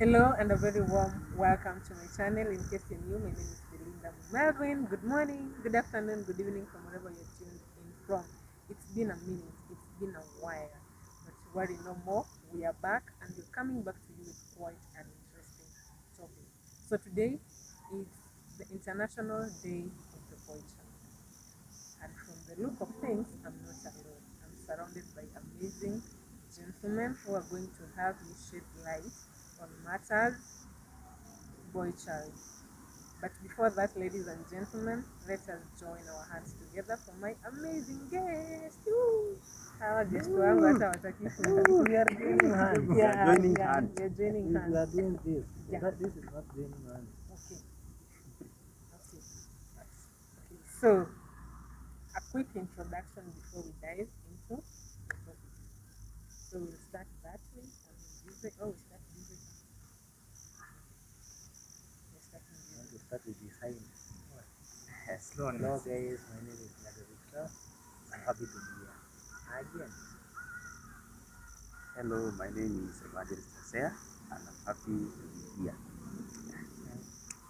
Hello and a very warm welcome to my channel. In case you're new, my name is Belinda Melvin. Good morning, good afternoon, good evening from wherever you're tuned in from. It's been a minute, it's been a while. But worry no more, we are back and we're coming back to you with quite an interesting topic. So today is the International Day of the Boy Child. And from the look of things, I'm not alone. I'm surrounded by amazing gentlemen who are going to have me shed light on matters boy child. But before that, ladies and gentlemen, let us join our hands together for my amazing guest. Woo! Hawa guest wangu hata wataki We are joining hands. We are joining hands. We are joining We hands. are doing this. Yeah. This is not joining hands. Okay. Okay. Okay. So, a quick introduction before we dive into the topic. So we'll start that way. And we'll use it. Oh, we start using. We're starting I want using. to start with the sign. Hello Hello guys, my name is Nagarika. I'm happy to be here. Again. Hello, my name is Evangelist Hosea, and I'm happy to be here.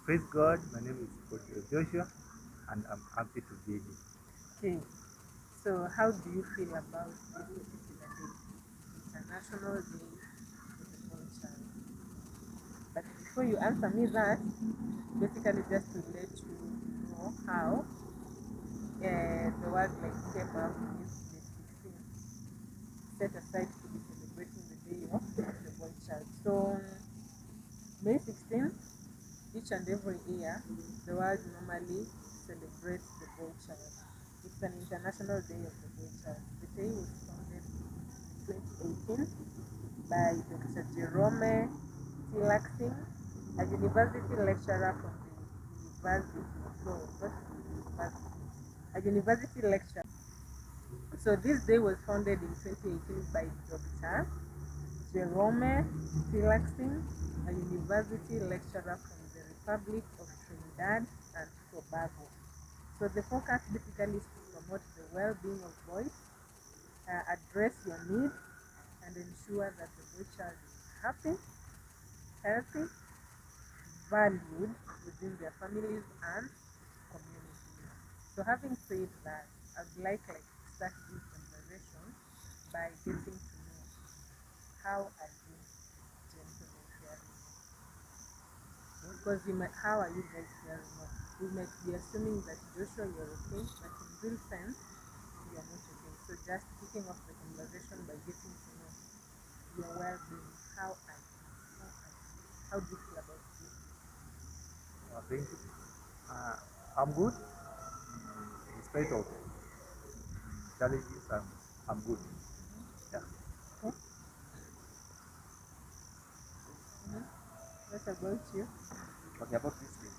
Praise God, my name is Apostle Joshua, and I'm happy to be here. Okay. So, how do you feel about this particular day, International Day for the Boy Child? But before you answer me that, basically just to let you know how the world like came up with this 16 set aside to be celebrating the day of the boy child. So May 16th, each and every year, the world normally celebrates the boy child. It's an international day of the boy child. The day was founded in 2018 by Dr. Jerome Tilaxing, a university lecturer from the university, no, not university, a university lecturer. So this day was founded in 2018 by Dr. Jerome Tilaxing, a university lecturer from the Republic of Trinidad and Tobago. So the focus basically is to promote the well-being of boys, address your needs, and ensure that the boy child is happy, healthy, valued within their families and communities. So having said that, I'd like to start this conversation by getting to know how are you gentlemen faring? Because how are you guys faring? We might be assuming that Joshua you're okay, but in real sense you are not okay. So just kicking off the conversation by getting to know your well-being. How are you? How are you? How do you feel about this? Thank you. I'm good. In spite of challenges, I'm good. Yeah. Okay. What about you? Talking about this thing.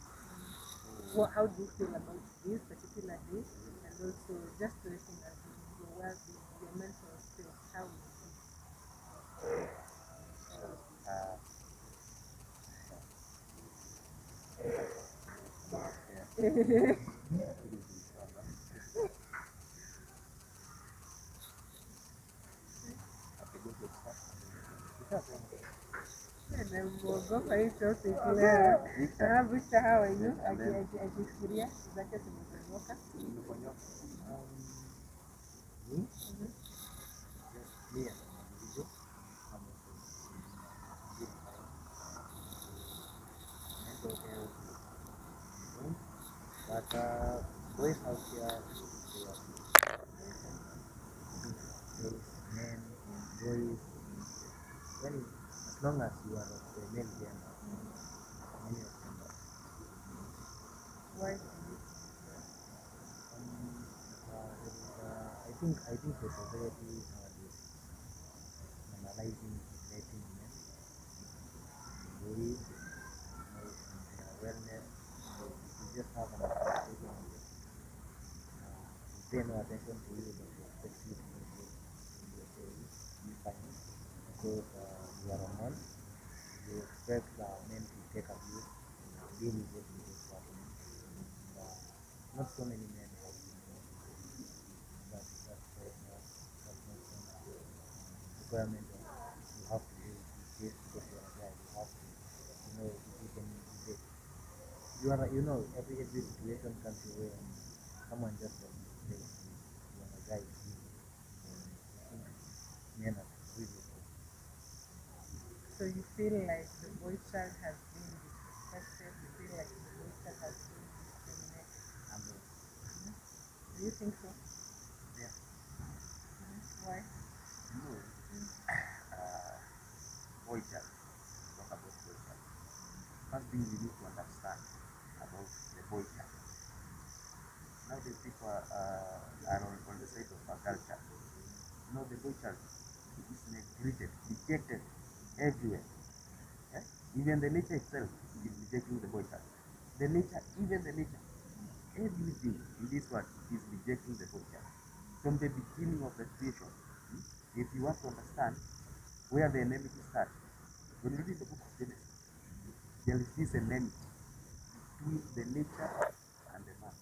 How do you feel about this particular day? And also just letting us know your well-being, your mental state, how Uh, is it? And then we'll go for it topic leo. Victor, how are you? Ajifikiria zake zimeponyoka. Me? Just me as an individual. I'm also doing fine. Mental health is fine. But boys out here, they are boys, men, boys. When as long as you are of the male gender, many of them are. Why do you I think the society nowadays normalizing neglecting men, boys, and their wellness. You just have an expectation of it. They pay no attention to you, but they expect you to behave in your way, be fine. Because you are a man, you expect men to take abuse and deal with it in this problem. Not so many men have that's not requirement of you have to do this because you are a guy. You have to you are, every situation comes to where someone just wants to say you are a guy. I think men are really So you feel like the boy child has been disrespected? You feel like the boy child has been discriminated? alone. Do you think so? Yeah. Why? No, boy child. Talk about boy child. First thing we need to understand about the boy child. Nowadays people are on the side of a girl child. The boy child is neglected, rejected everywhere. Yeah? Even the nature itself is rejecting the boy child. The nature, even the nature, everything in this world is rejecting the boy child. From the beginning of the creation, if you want to understand where the enmity starts, when you read the book of Genesis, there is this enmity between the nature and the man,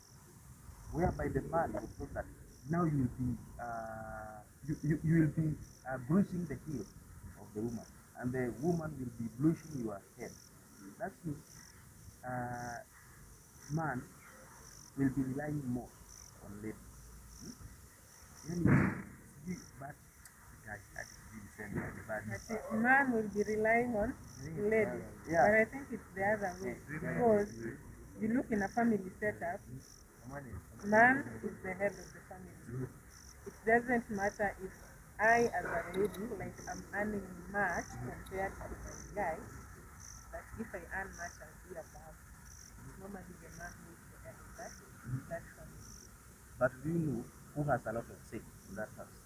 whereby the man was told that now you will be you will be brushing the heel of the woman, and the woman will be brushing your head. That means uh, man will be relying more on lady. But Man will be relying on lady. Yeah. But I think it's the other way. Because you look in a family setup, man is the head of the family. It doesn't matter if I as a lady, like I'm earning much compared to my guy, but if I earn much I'll be above. It's normally the man who is the head of that family. But do you know who has a lot of say in that house?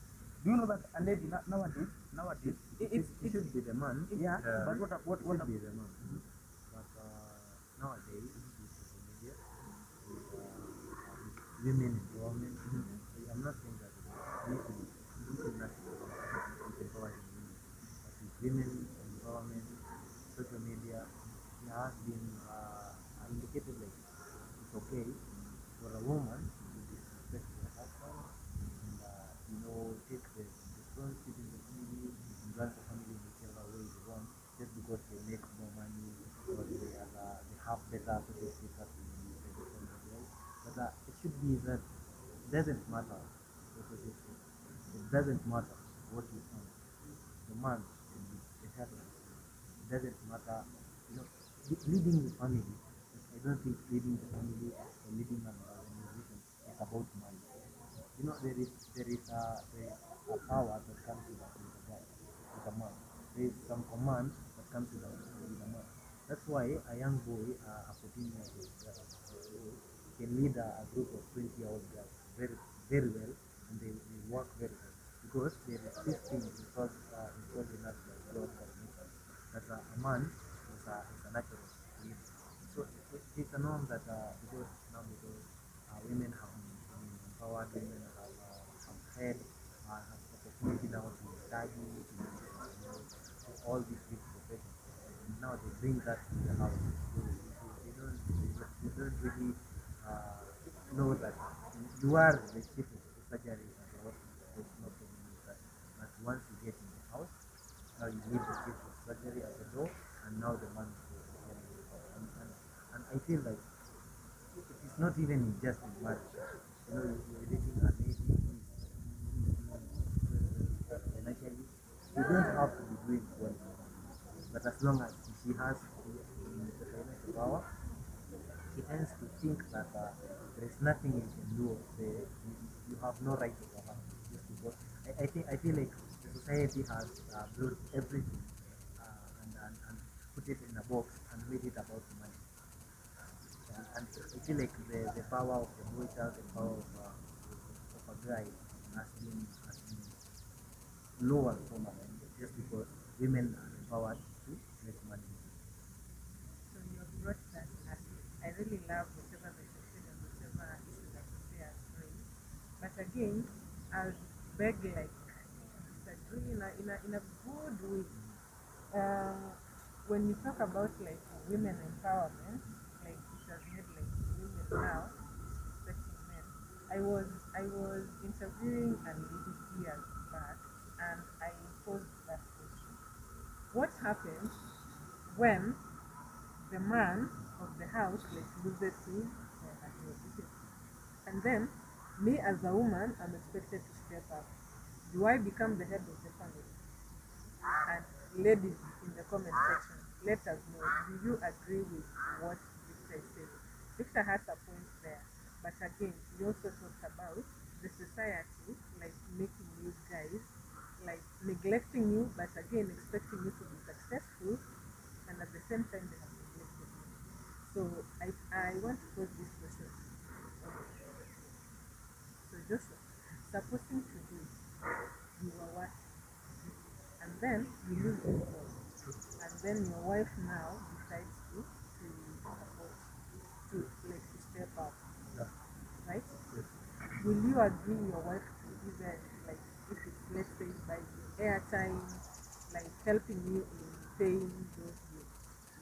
Do you know that a lady nowadays it should be the man. Yeah, but what Should be the man. But nowadays with social media, with women empowerment, I'm not saying that this is not empowering women, but with women empowerment, social media, there has been indicated like it's okay for a woman to disrespect her husband and take the responsibility in the family and run the family in whichever way they want, just because they make more money or they have better social status in the family as well. But it should be that it doesn't matter what social status. It doesn't matter what you earn. The man should be the head of the family. It doesn't matter, leading the family. I don't think leading the family or leading an organization is about money. There is a power that comes with a guy, with a man. There is some command that comes with a man. That's why a young boy, a 14 year old boy, can lead a group of 20-year-old guys very well, and they work very well because there is this thing installed in us by God called nature, that a man is a natural leader. So it's a norm that because women have been empowered, women have had opportunity now to study, to all these big professions. And now they bring that to the house. So they don't really know that you are the chief of surgery and the hospital. There's no problem with that. But once you get in the house, now you leave the chief of surgery at the door, and now the man is the head of the house. And I feel like it is not even just in marriage. You're dating a lady who is doing financially. You don't have to be doing quality, but as long as she has the financial power, she tends to think that there is nothing you can do. You have no right over her. Just because I feel like the society has brought everything and put it in a box and made it about money. And I feel like the power of the boy child, the power of a guy has been lower for now, just because women are empowered to make money. So you have brought that aspect. I really love whatever that you said and whatever issue that you say as raised. But again, I'll beg like disagree in a good way. When you talk about like women empowerment, like it has made like women now disrespecting men. I was interviewing a lady years back, and I posed that question: what happens when the man of the house like loses his or her job. And then me as a woman, I'm expected to step up. Do I become the head of the family? And ladies in the comment section, let us know, do you agree with what Victor said? Victor has a point there, but again, he also talked about the society like making you guys like neglecting you, but again expecting you to be successful, and at the same time they have neglected you. So I want to pose this question. So Joshua, supposing to do you are working, and then you lose your job, and then your wife now decides to support, to like to step up, Yeah. right? Yes. Will you agree your wife to even like if it's let's say by the airtime, like helping you in paying those bills?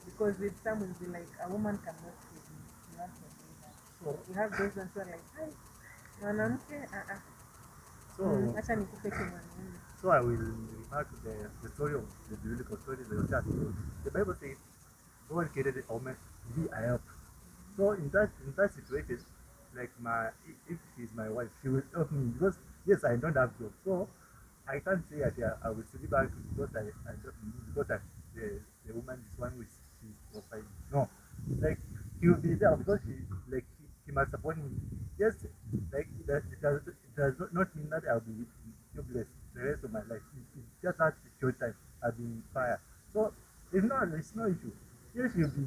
Because with some will be like a woman cannot feed me, you have to do that. So, You have those ones who are like, hi, mwanamke, so, acha nikupe kimwanaume. so I will refer to the story of the biblical story that was just told. The Bible says God created a woman to be a help. So in that situation, like if she's my wife, she will help me because yes, I don't have job. So I can't say that I will sit back because I don't because the woman is one which she's providing. No, like she will be there because she must support me. Yes, like it does not mean that I'll be jobless the rest of my life. It's just that short time I've been fired. So it's no issue. Yes, she'll be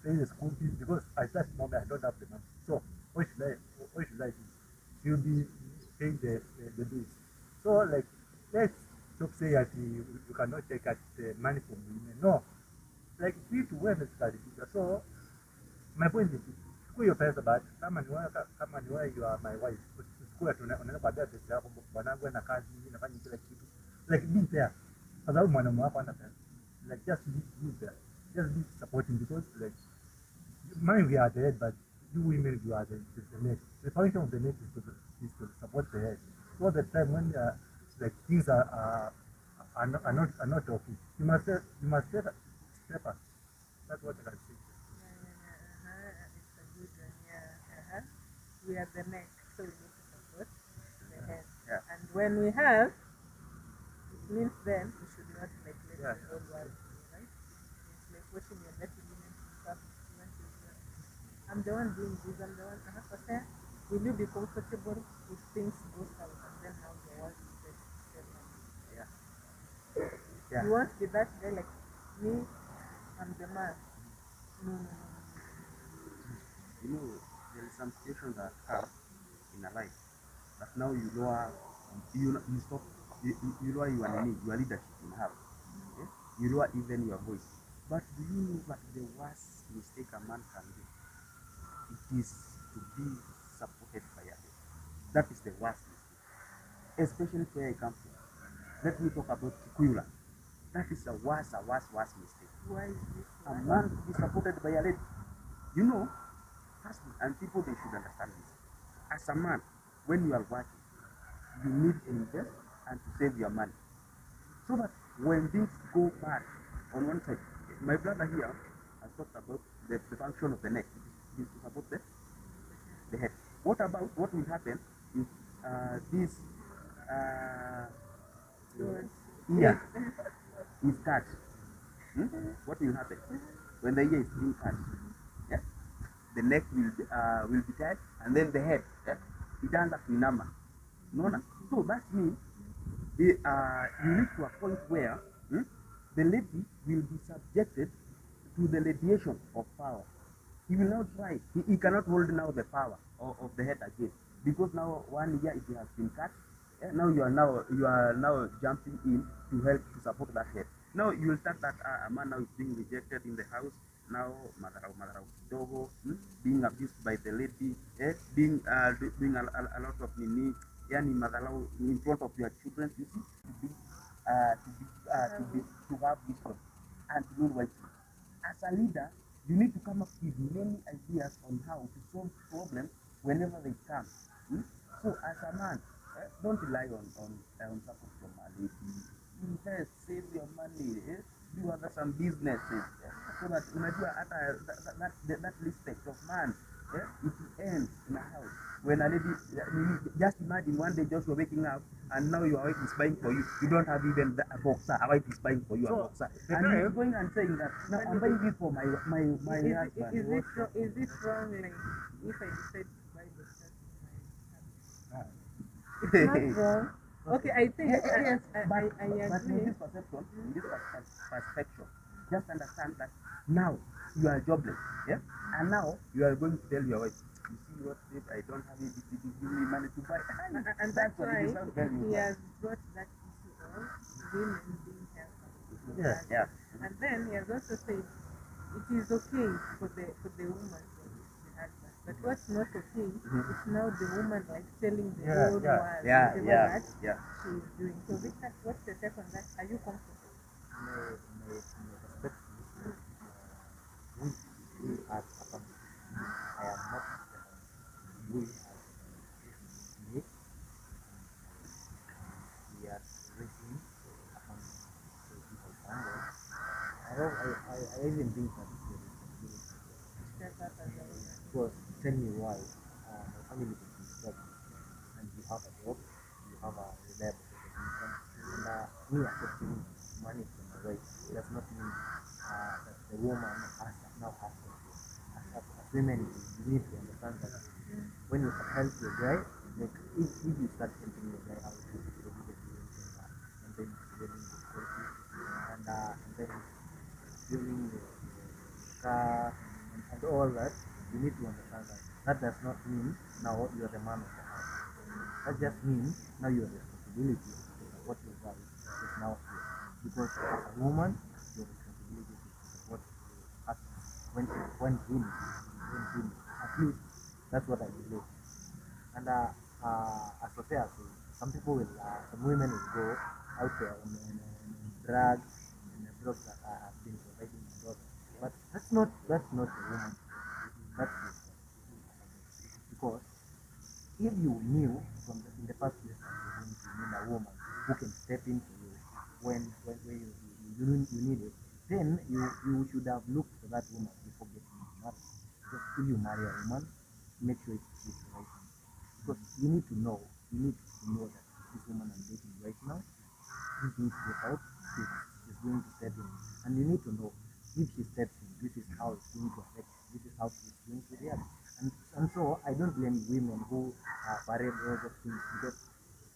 paying the school fees because at that moment I don't have the money. So what should I do? She'll be paying the bills. So like let's stop saying that you cannot take out the money from women. No, like vitu wewe zitaharibika. So my point is chukua hiyo pesa but kama ni wewe you are my wife. Usichukue unaenda kuambia pesa yako bwanangu na kazi nafanya kila kitu. Like be there. Kwa sababu mwanamume wako ana pesa. Like just be there. Just be supporting because like mind we are the head but you women you are the neck. The function of the neck is to support the head. So the time when like things are not okay, you must step up. That's what I can say. It's a good one, yeah. We are the neck, so we need to support the head. Yeah. And when we have, it means then we should not like let Yeah. the whole world see, right? It's like watching your dirty linen in public. You want to do, I'm the one doing this, I'm the one. Okay. Will you be comfortable if things go south and then how the world is set? Yeah. Yeah. You won't be that guy like me, I'm the man. No. You know, there is some situations that come in a life that now you lower, you stop, you lower your leadership in house. Okay? You lower even your voice. But do you know that the worst mistake a man can do? It is to be supported by a head. That is the worst mistake. Especially where I come from. Let me talk about Kikuyu. That is a worst mistake. Why is this? A man to be supported by a lady. You know, and people they should understand this. As a man, when you are working, you need to invest and to save your money. So that when things go bad on one side, my brother here has talked about the function of the neck, is to support the head. What about what will happen if this ear is cut? What will happen when the ear is being cut? Yeah? The neck will be tied, and then the head, itaanza kuinama. Unaona? So that means you reach to a point where the lady will be subjected to the radiation of power. He will not try. He cannot hold now the power of the head again because now 1 year it has been cut. Now you are now jumping in to help to support that head. Now you will start that a man now is being rejected in the house. Now madarau kidogo, being abused by the lady, being doing a lot of nini, yani madarau in front of your children. You see, to have wisdom and to know wisely. As a leader, you need to come up with many ideas on how to solve problems whenever they come. So as a man, don't rely on support from a lady. Invest, save your money. do other some businesses, so that unajua hata that respect of man, it ends in a house. When a lady, just imagine one day Joshua waking up and now your wife is buying for you. You don't have even a boxer. A wife is buying for you a boxer, and you're going and saying that now I'm buying this for my husband. Is it wrong, like, if I decide to buy the shirt for my husband? It's not wrong. Okay, I think Yes, I but agree. in this perception, in this perspective, just understand that now you are jobless, yeah, and now you are going to tell your wife, you see what, babe, I don't have it, give me money to buy, And that's why very he well. has brought that issue of women being helpful. Yeah. And then he has also said it is okay for the woman to assist the husband. But what's not okay is now the woman like telling the whole world whatever that she is doing. So Victor, what's your take on that? Are you comfortable? My perspective, we as a family, I am not we as me, we are raising a family. So if I somewhere, I even think that it's a responsibility. Step up as a woman. Because tell me why, my family can be struggling, and you have a job, you have a reliable source of income, and me accepting money from my wife does not mean that the woman now has control. As women, you need to understand that when you help your guy, like if you start helping your guy out with the and then dealing with quality, and then fueling the car and all that, you need to understand that that does not mean now you are the man of the house. That just means now your responsibility to support your wife is now here. Because as a woman, your responsibility is to support your husband when he needs. At least that's what I believe. And as Sophia said, some people will, some women will go out there and drugs and the drugs that have been providing my daughter. But that's not the woman. That's the because if you knew in the first place that you're going to need a woman who can step in for you when you need it, then you should have looked for that woman before getting married. Because if you marry a woman, make sure it's the right one. Because you need to know that this woman I'm dating right now, this needs to get out, she's going to step in. And you need to know if she steps in, this is how it's going to affect, this is how she's going to react. And so I don't blame women who parade all those things because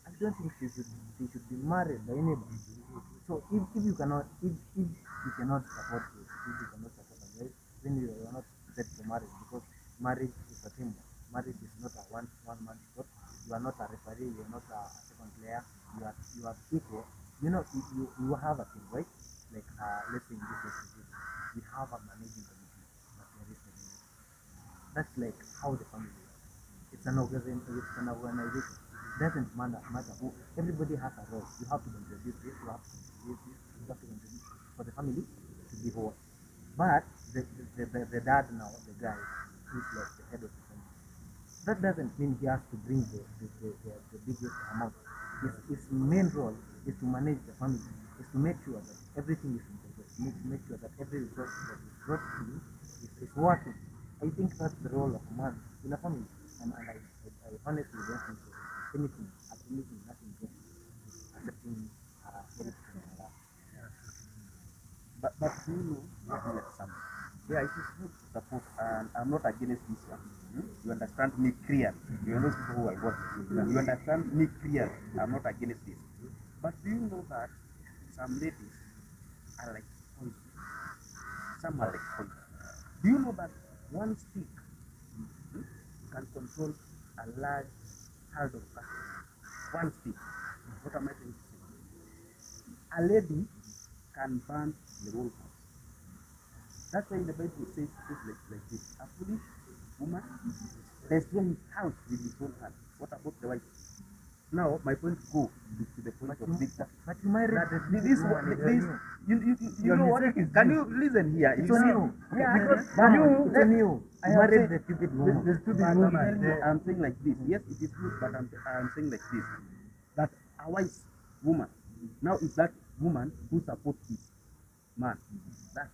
I don't think they should be married by anybody. So if you cannot support it, if you cannot support a guy, then you are not set for marriage because marriage is a teamwork. Marriage is not a one man sport. You are not a referee, you are not a second player, you are equal. You know you have a team, right? Like let's say in this case we have a managing committee, but there is a leader. That's like how the family works. It's an organization. It doesn't matter who. Everybody has a role. You have to contribute this. You have to contribute this. You have to contribute for the family to be whole. But the dad now, the guy, who's like the head of the family, that doesn't mean he has to bring the biggest amount. His main role is to manage the family, is to make sure that everything is in progress, make sure that every resource that is brought to you is working. I think that's the role of a man in a family. And I honestly don't think so. Absolutely nothing wrong with accepting help from Allah. But you know, let me example. Yeah, it is good to support, and I'm not against this one. You understand me clearly. You know who I was. You understand me clearly. I'm not against this. But do you know that some ladies are like poison? Some are like poison. Do you know that one stick can control a large herd of cattle? One stick. What am I trying to say? A lady can burn the whole house. That's why the Bible says things like this. A foolish woman destroys his house with his own hand. What about the wife? Now, my point go to the point of Victor. But you married This you know what? Can you listen here? It's You on see- you. Yeah, Because you. it's on you. I You have married said- the stupid woman. The stupid woman. I'm saying like this. Yes, it is good, but I'm saying like this. That a wise woman now is that woman who supports this. man. That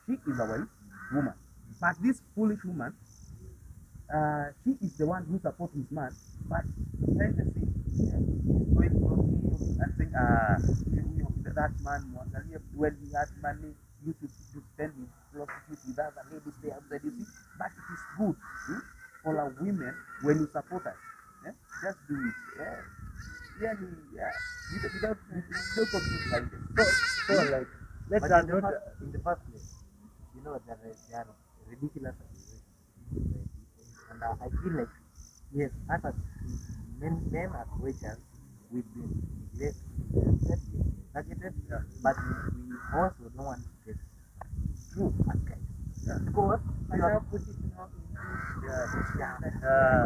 she is a wise woman. But this foolish woman, she is the one who supports his man, but behind the scene, yeah, he's going talking and saying, that man, when he had money, used to spend his prostitute with other ladies there outside. You see, but it is good for a women when you support us. Yeah? Just do it. Yeah. Yeah. Without talking like this. So like, let's But in the first place, you know, there are ridiculous accusations. Like, and I feel like, yes, as men as waiters, we've been neglected, targeted, but we also don't want to get true as guys. Because And you are, now put it more in yeah,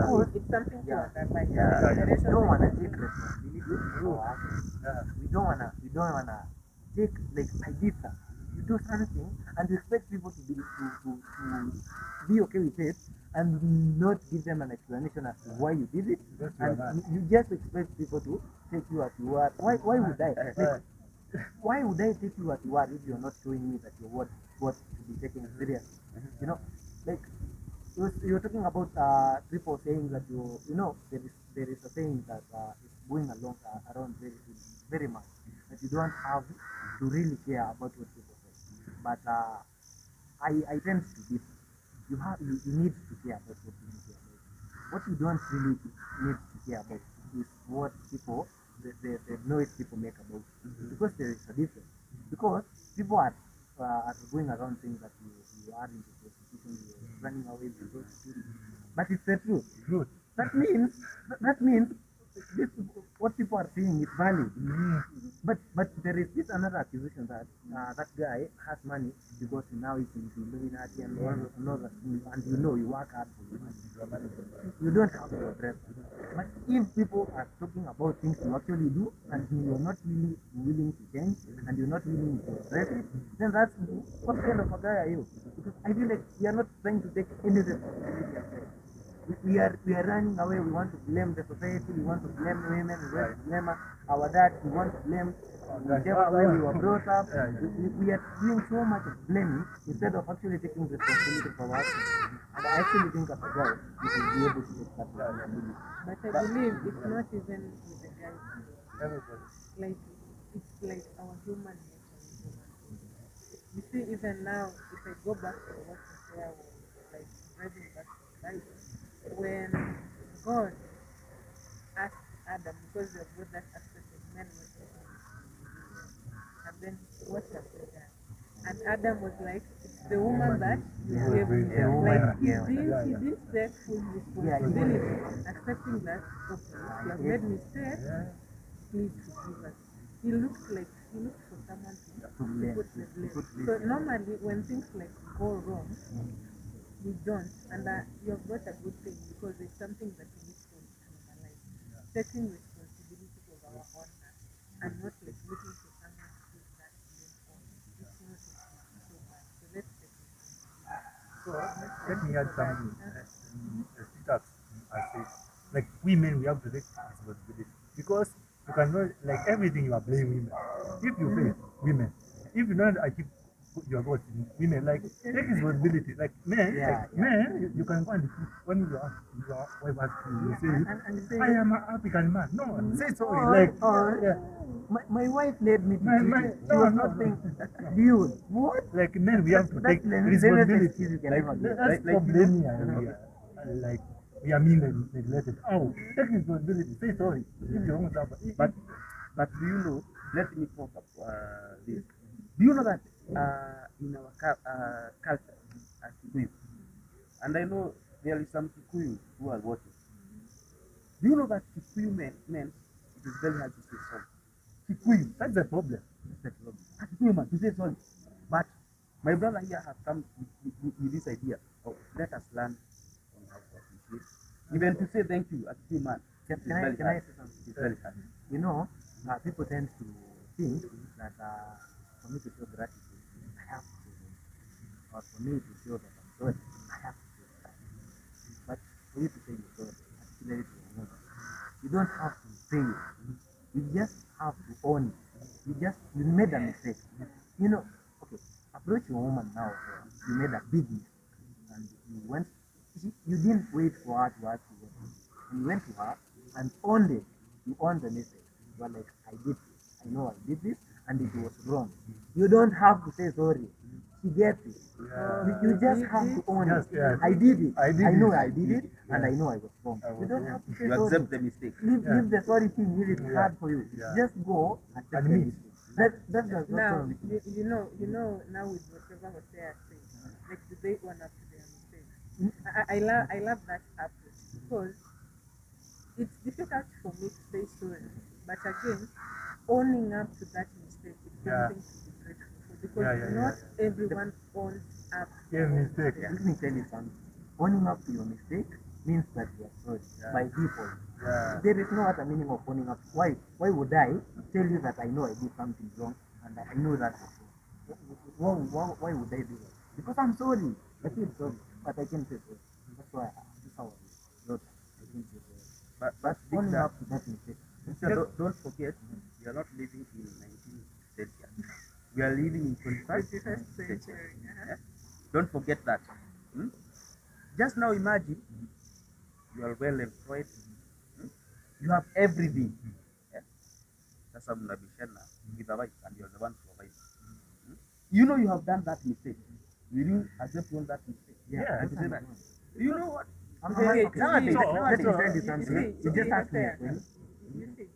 because it's something to underline. we don't wanna take responsibility for our actions. We don't wanna take, like, I did something. You do something and you expect people to be okay with it and not give them an explanation as to why you did it. And you just expect people to take you at your word. Why would I? Like, why would I take you at your word if you're not showing me that your word what to be taken seriously? You know, like, you're talking about people saying that there is a saying that is going along around very much, that you don't have to really care about what people say. But I tend to be, you need to care about what people care about. What you don't really need to care about is what people, the noise people make about it. Because there is a difference. Because people are going around saying that you are into prostitution, you're running away from prostitution. But it's the truth. That means this, what people are saying is valid. But there is this another accusation that that guy has money because now he's into Illuminati and all that, and you work hard for your money. You don't have to address it. But if people are talking about things you actually do and you're not really willing to change and you're not willing to address it, then that's what kind of a guy are you? Because I feel like you are not trying to take any responsibility yourself. We are running away. We want to blame the society. We want to blame women. We want to blame our dad. We want to blame whichever way we were brought up. We are doing so much of blaming instead of actually taking responsibility for our actions. And I actually think as a guy, we should be able to take that responsibility. But I believe it's not even with the guys. Like it's like our human nature. You see, even now, if I go back to what you say, like driving back to the Bible, when God asked Adam, because the God that accepted men were taken, and then what have they done? And Adam was like, it's the woman that you gave me. Like he didn't take full responsibility, accepting that, okay, you have made mistakes, please forgive us. He looked for someone to put the blame. So normally when things like go wrong, we don't. And you have got a good thing because it's something that we need to normalize. Taking responsibility of our own acts and not like looking for someone to put that blame on. It's not so bad. So let's take it. So let me add something. I say, like women, we have to take responsibility because you cannot, like, everything you are blaming women. If you fail, women. If you don't achieve your goals in women, like, take responsibility. Like men, you can go and when your wife asks you, say, I am an African man. No, say sorry. My wife led me to she was not saying, dude, what? Like men, we have to take responsibility. Let's stop blaming and like we are mean neglected. Oh, take responsibility. Say sorry. If you wrong stuff. But do you know? Let me talk about this. Do you know that in our culture as Kikuyu, and I know there is some Kikuyu who are watching. Do you know that Kikuyu men it is very hard to say sorry. Kikuyu, that's the problem. Kikuyu man to say sorry. But my brother here has come with this idea of let us learn on how to appreciate. Even to say thank you as Kikuyu man. Can I say something? It's very hard. You know, people tend to think that for me to show gratitude, I have to say thank you. Or for me to show that I'm sorry, I have to say thank you. But for you to say you're sorry, particularly to a woman, you don't have to say it. You just have to own it. You made a mistake. You know, approach your woman now, you made a big mistake, and you went, you didn't wait for her to ask you what to do. And you went to her and owned it. You owned the mistake. You were like, I did this. I know I did this, and it was wrong. You don't have to say sorry. She gets it. You just have to own Yes, it. yes. I did it. I did know it. I did it, and I Yes. know I was wrong. I You was don't wrong. have to say You sorry. accept the mistake. Leave the sorry thing if it's Yeah. hard for you. Yeah. Just go accept the Admit. mistake. That does not Now, tell me. you know, now with whatever Hosea says, like, do they own up to their mistakes? I love that approach because it's difficult for me to say sorry, but again, owning up to that mistake is Yeah. something to be grateful for because Yeah, yeah, not yeah. everyone owns up to Yeah, their mistake. Let me tell you something. Owning up to your mistake means that you are sorry Yeah. by default. Yeah. There is no other meaning of owning up. Why? Why would I tell you that I know I did something wrong and I know that was wrong? Why would I do that? Because I'm sorry. I feel sorry, but I can't say sorry. That's why that's how I wrote it. I can't say sorry. But owning Victor, up to that mistake. Victor, don't forget, we are not living in 19th century. We are living in 21st 21st century. century. Yeah? Don't forget that. Hmm? Just now imagine you are well employed. Hmm? You have everything. Yeah? Sasa mnabishana with the wife and you're the one providing. Hmm? You know you have done that mistake. Will you accept on that mistake? Yeah. And say that. You know what? Okay, Nowadays, so- let me so- tell you You something. see, You just ask me a Hosea, question. you see,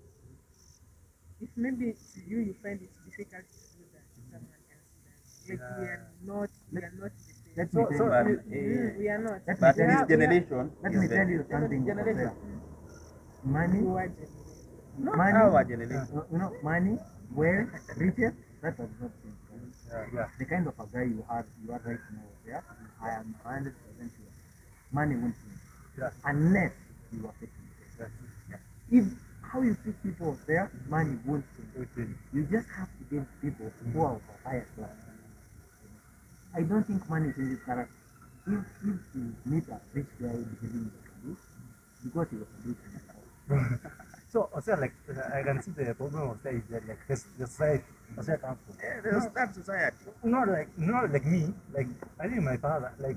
if maybe to you find it difficult to do that, someone else does. Like we are not the same. Let me So, tell so you But, something. We are not. Let me but tell this you- generation Let is me the tell you something. generation. Jose. Money, Our generation. Not money, our generation. money, wealth, riches, that does not change. yeah, yeah. The kind of a guy you are right now, yeah, I am 100% sure. Money won't change. Yeah. Unless you are taking it. That's it. If how you treat people there, money won't change. Okay. You just have to give people who are of a higher class. I don't think money changes character. If you meet a rich guy behaving like a rich, because he was a rich man. So, also, like, I can see the problem of that is that, like, the society, society comes from. Yeah, there's that society. Not like me, like, I think my father, like,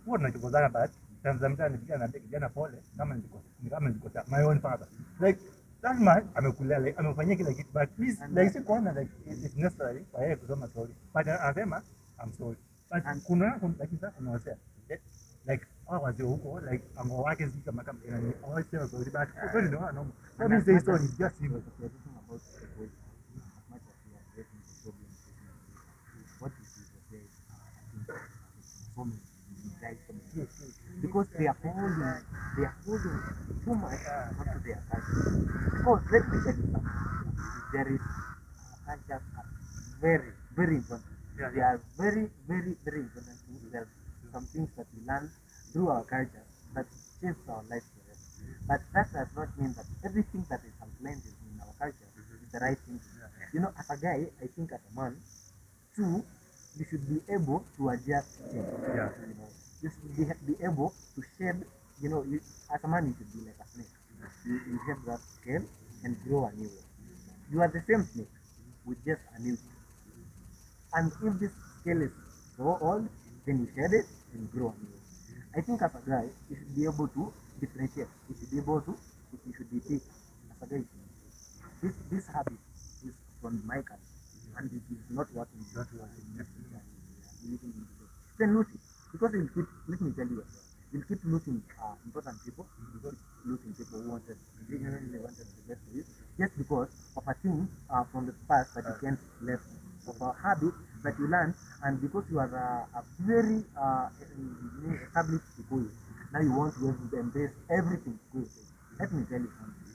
huwa tunachokozana but sometimes anapiga na kijana pole kama nilikosea my own father, like that man amekulia, like amefanyia kila kitu but please, like si kuona like it's necessary kwa yeye kusoma sorry but anasema I'm sorry but kuna like sasa kuna wasea like hao wazee huko like ambao wake si kama yani hawasema sorry but kweli ndio no let me say sorry just simple. We are talking about the voice as much as we are addressing the problem what you see is there so many guys because they are holding too much onto their culture. Because let me tell you something. There is cultures are very, very important. Yeah, They are very, very, very important things. There are some things that we learn through our culture that change our life forever. But that does not mean that everything that is outlined in our culture is the right thing. You know, as a guy, I think as a man, too, you should be able to adjust change. Yeah. You know, you should be able to shed, you know, as a man you should be like a snake. You shed that scale and grow a new one. You are the same snake with just a new scale. And if this scale is so old, then you shed it and grow a new one. I think as a guy, you should be able to differentiate. You should be able to, you should be picky. As a guy, you should be picky. This habit is from my culture and it is not working. Not working. Then lose it. Because you'll keep, let me tell you, you'll keep losing important people, you'll keep losing people who wanted, genuinely wanted the best for you, just because of a thing from the past that you can't let, of a habit that you learned, and because you are a very established Kikuyu, now you want to embrace everything Kikuyu says. Let me tell you something.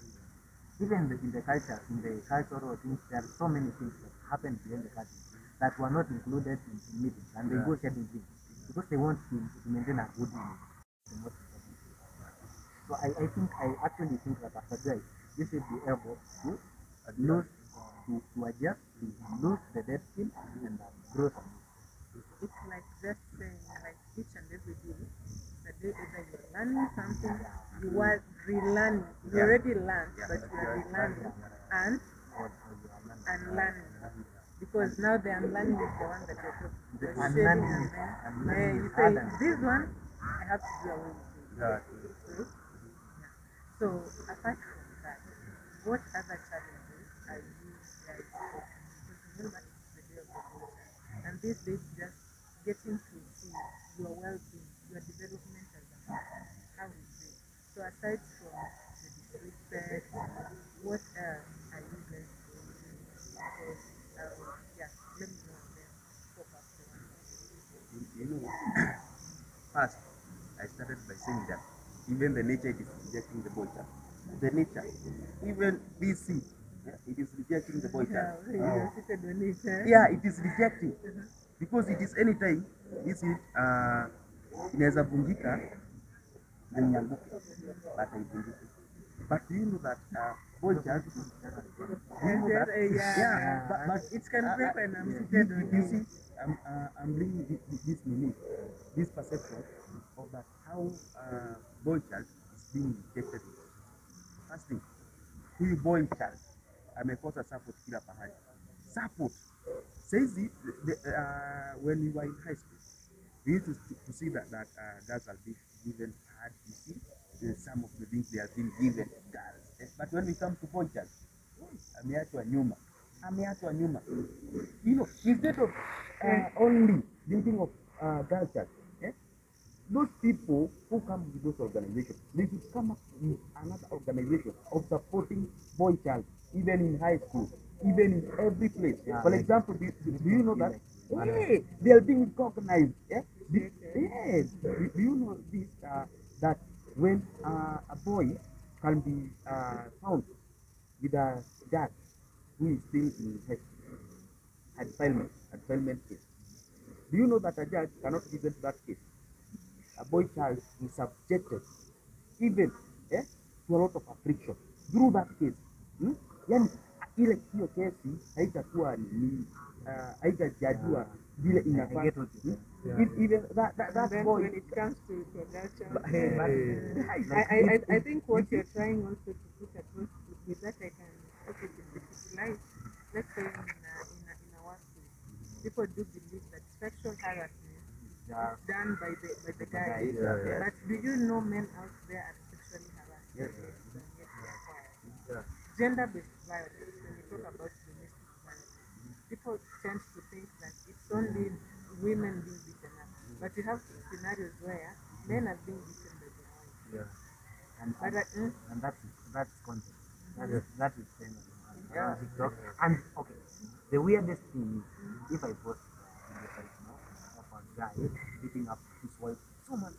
Even in the culture, in the cultural things, there are so many things that happen behind the curtain that were not included in meetings, and they go shedding things because they want to maintain a good image. The most important thing. So I actually think that as a guy, you should be able to lose, to adjust, to lose the dead skin and grow some new. It's like just saying, like each and every day, the day either you're learning something, you are relearning. You already learned, but you are relearning and Or you are learning. unlearning. Because now the unlearning is the one that you're talking the And shaving, learning and is- then and learning you is say harder. this one I have to do away with it. Yeah. Okay? Yeah. So apart from that, what other challenges are you guys facing? Because remember it's the day of the culture, and these days just getting to see your well-being, your development as a man. How is it? So aside from the disrespect, what else are you guys going through? Because yeah, let me know and then pop up the one. You know, first, I started by saying that even the nature is rejecting the boy child. The nature, even BC, yeah, it is rejecting the boy Yeah, child. you're seated on it. Yeah, it is rejecting because it is anytime this is inaweza vunjika na ianguke, but haivunjiki. But do you know that boy child? Do you know that? Yeah, but it can break when I'm you, seated on you it. see, I'm bringing this belief, this perception of that how boy child is being rejected. First thing, huyu boy child amekosa support kila pahali. Support saizi when we were in high school, we used to see that girls are being given hard. You see, some of the things they are being given girls. But when we come to boy child, ameachwa nyuma, ameachwa nyuma. You know, instead of only thinking of girl child, those people who come with those organizations, they should come up with another organization of supporting boy child, even in high school, even in every place. For example, do you know that? Hey, they are being recognized. Yes. Do you know this? That when a boy can be found with a dad who is still in high school, at case. Do you know that a judge cannot listen to that case? A boy child is subjected even to a lot of affliction through that case. Yani ile hiyo kesi haitakuwa ni haitajajiwa vile inafaa. Even that boy. When it comes to adulthood, But I think what you're trying also to put across with that I can also utilize. Let's say in a workplace, people do believe that sexual harassment is done by the guy. But do you know men out there are sexually harassed? Yes. Gender-based violence, when you talk about domestic violence, people tend to think that it's only women being beaten up. But you have scenarios where men are being beaten by their wives. And that's content. That is kind of TikTok. And okay, the weirdest thing is if I post a video right now of a guy beating up his wife so much,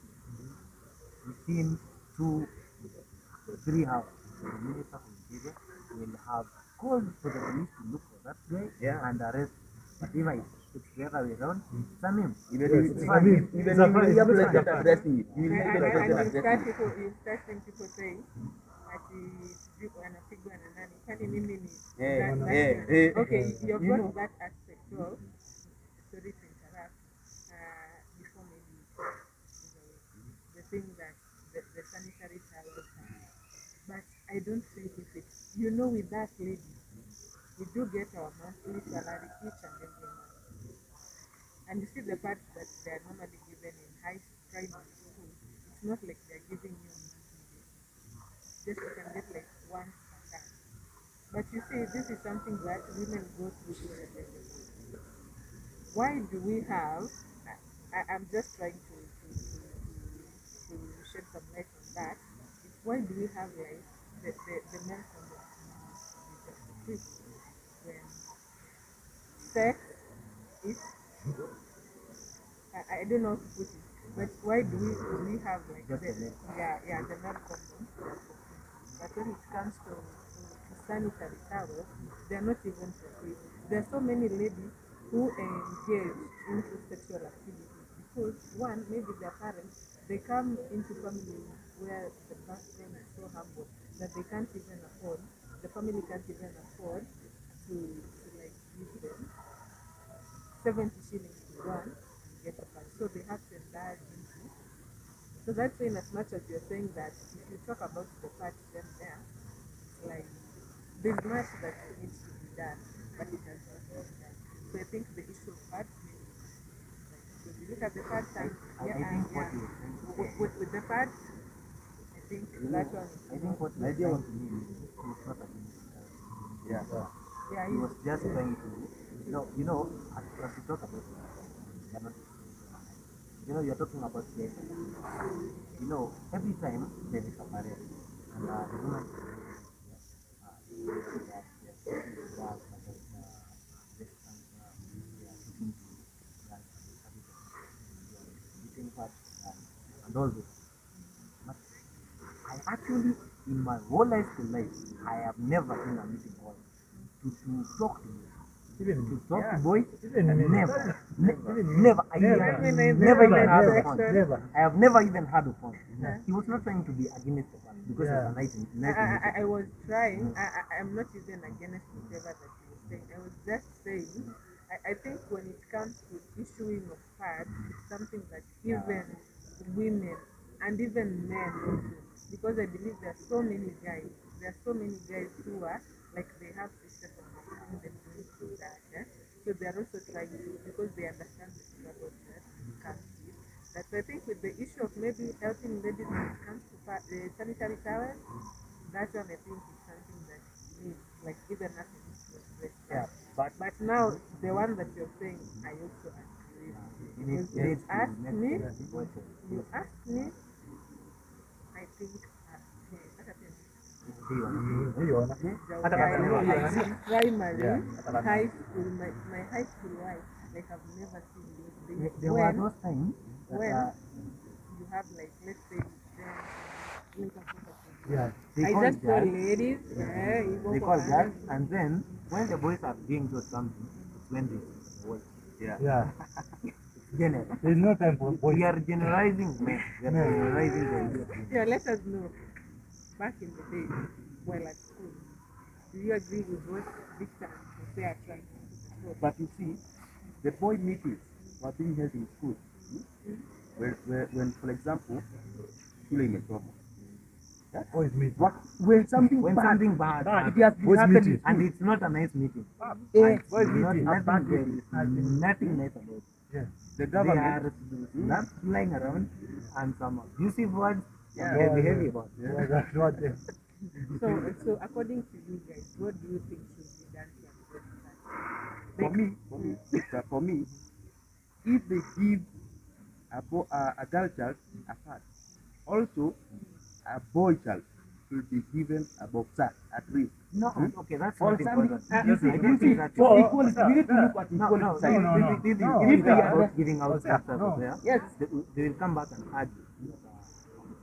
within 2-3 hours, the minister of interior will have called for the police to look for that guy and arrest. But if I it's the other way around, it's a meme. Even It's funny. even It's a you funny. will have It's a pleasure funny. addressing it. You will And, have and, pleasure and addressing it. you start seeing people say ati sijui anapigwa na nani kwani mimi ni okay, you've You got know. that aspect of sorry to interrupt before maybe the thing that the sanitary towels have. But I don't think if it's with that lady we do get our monthly salary each and every month. And you see the part that they are normally given in high primary school, it's not like they're giving you monthly. Just you can get like once per term. But you see, this is something that women go through each and every month. Why do we have? I'm just trying to shed some light on that. It's why do we have like the men condom be just a free when sex is I don't know how to put it, but why do we have like Just the male condom? But when it comes to sanitary towels, they're not even for free. There are so many ladies who engage into sexual activities because one, maybe their parents, they come into families where the background is so humble that they can't even afford, the family can't even afford to like give them 70 shillings to one and get a pad. So they have to enlarge into. So that's in as much as you're saying that if you talk about the part then there, like there's much that needs to be done, but it has not been done. So I think the issue of part maybe look at the third time. I Yeah, think what yeah. you were trying to say, With the third, I think that one. I think what you were trying to mean is he was not against Yeah. Yeah, he was just trying to, as we talk about you're not, you're talking about gay. Every time there is a barrier, and the woman and all this. But I actually, in my whole life to life, I have never been a meeting hall to talk to you. Even To talk Yeah. to boys, Even me. never, Even never. I Never. have Never. never even had Never. a phone. Never. I have never even had a phone. Yeah. He was not trying to be against us because Yeah. of a night I was trying. I'm not even against whatever that you were saying. I was just saying. I think when it comes to issuing of pads, it's something that even women and even men also, because I believe there are so many guys. There are so many guys who are like they have sisters and they have them going through that. So they are also trying to because they understand the struggle that comes with. That's I think with the issue of maybe helping ladies when it comes to sanitary towels, that one I think is something that needs like even nothing to address Yeah, that. But now the one that you're saying, I also agree with It because needs you to asked be me, next to voices. you asked me, I think at primary, Yeah. high school, my high school life, like I've never seen those things. There were those times that When you have like let's say Yeah. they I call just saw girls, ladies, they call girls, and then when the boys are being told something, it's when they work. Yeah. Yeah. General. There's no time for boys. We are generalizing men. We are Men. generalizing the youth. yeah, let us know. Back in the day, while at school, do you agree with what Victor and Jose are trying to do? But you see, the boy meetings were being held in school. When for example, shule imetoka. Yeah? Boys meet. When something When bad, something bad Bad. happens, it has been Boys happening, meeting. and it's not a nice meeting. Boys It's not meeting. nothing, Bad there meeting. is nothing nice about it. Yeah. the They government, are not flying around and some abusive words, some Yeah. heavy, heavy words. Yeah, that's what they. So according to you guys, what do you think should be done to address that? for me, if they give a girl child a pad, also a boy child should be given a boxer at least. No, okay, that's Or not something. important. You see, I don't think that's for- equality. We need to look at no, equality no, side. no, no. This No, is if they about are- giving out Jose, stuff no. there. Yes. They will come back and argue.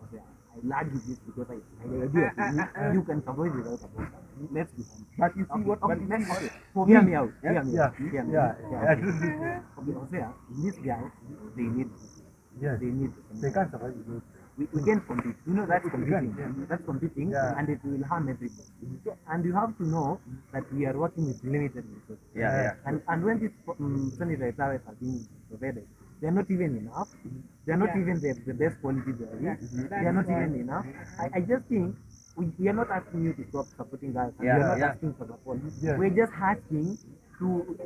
Jose, I'll argue this because I agree with you. You can survive without a boxer. Let's be honest. But you see what? Okay, But you let's, see, hear me out. Yeah, Hear me Yeah. out. Hear me Yeah. out. Yeah. Okay, Jose, these guys, they need, Yeah. they need. They can't survive with those. We can't compete. That's competing. Yeah. That's competing, Yeah. and it will harm everybody. And you have to know that we are working with limited resources. Yeah. And when these sanitary towels are being provided, they are not even enough. They are not Yeah. even the best quality they are. They are not That's even enough. I just think we are not asking you to stop supporting us. Yeah, We are not yeah. asking for support. Yeah. We're just asking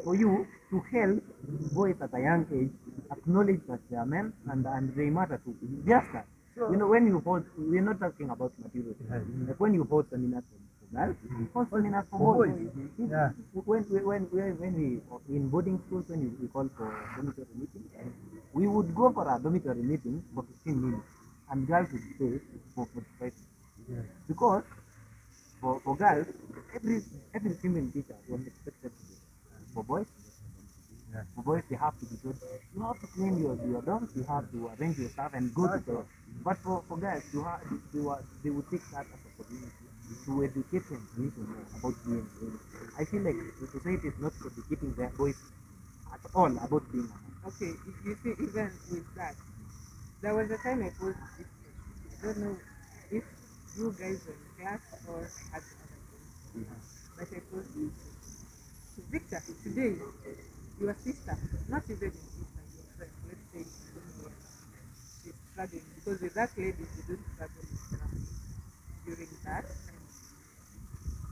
for you to help boys at a young age acknowledge that they are men and they matter too. Just that. When you vote, we're not talking about material. Like when you vote seminars for girls, vote seminars for boys. Yeah. When we in boarding schools, when we call for dormitory meeting, we would go for a dormitory meeting for 15 minutes, and girls would stay for 45 minutes. Yeah. Because for girls, every female teacher was expected to do. For boys, Yeah. for boys, they have to be good. You have to clean your dorms, you have to arrange your stuff and go to class. But for guys, they would take that as a opportunity to educate them about being women. I feel like the society is not educating their boys at all about being a man. Okay, if you see even with that, there was a time I posed this question. I don't know if you guys were in class or at the other place. But I posed this question. Victor, today, your sister, not even your sister, your friend, let's say she's struggling because with that lady she do struggle with something during that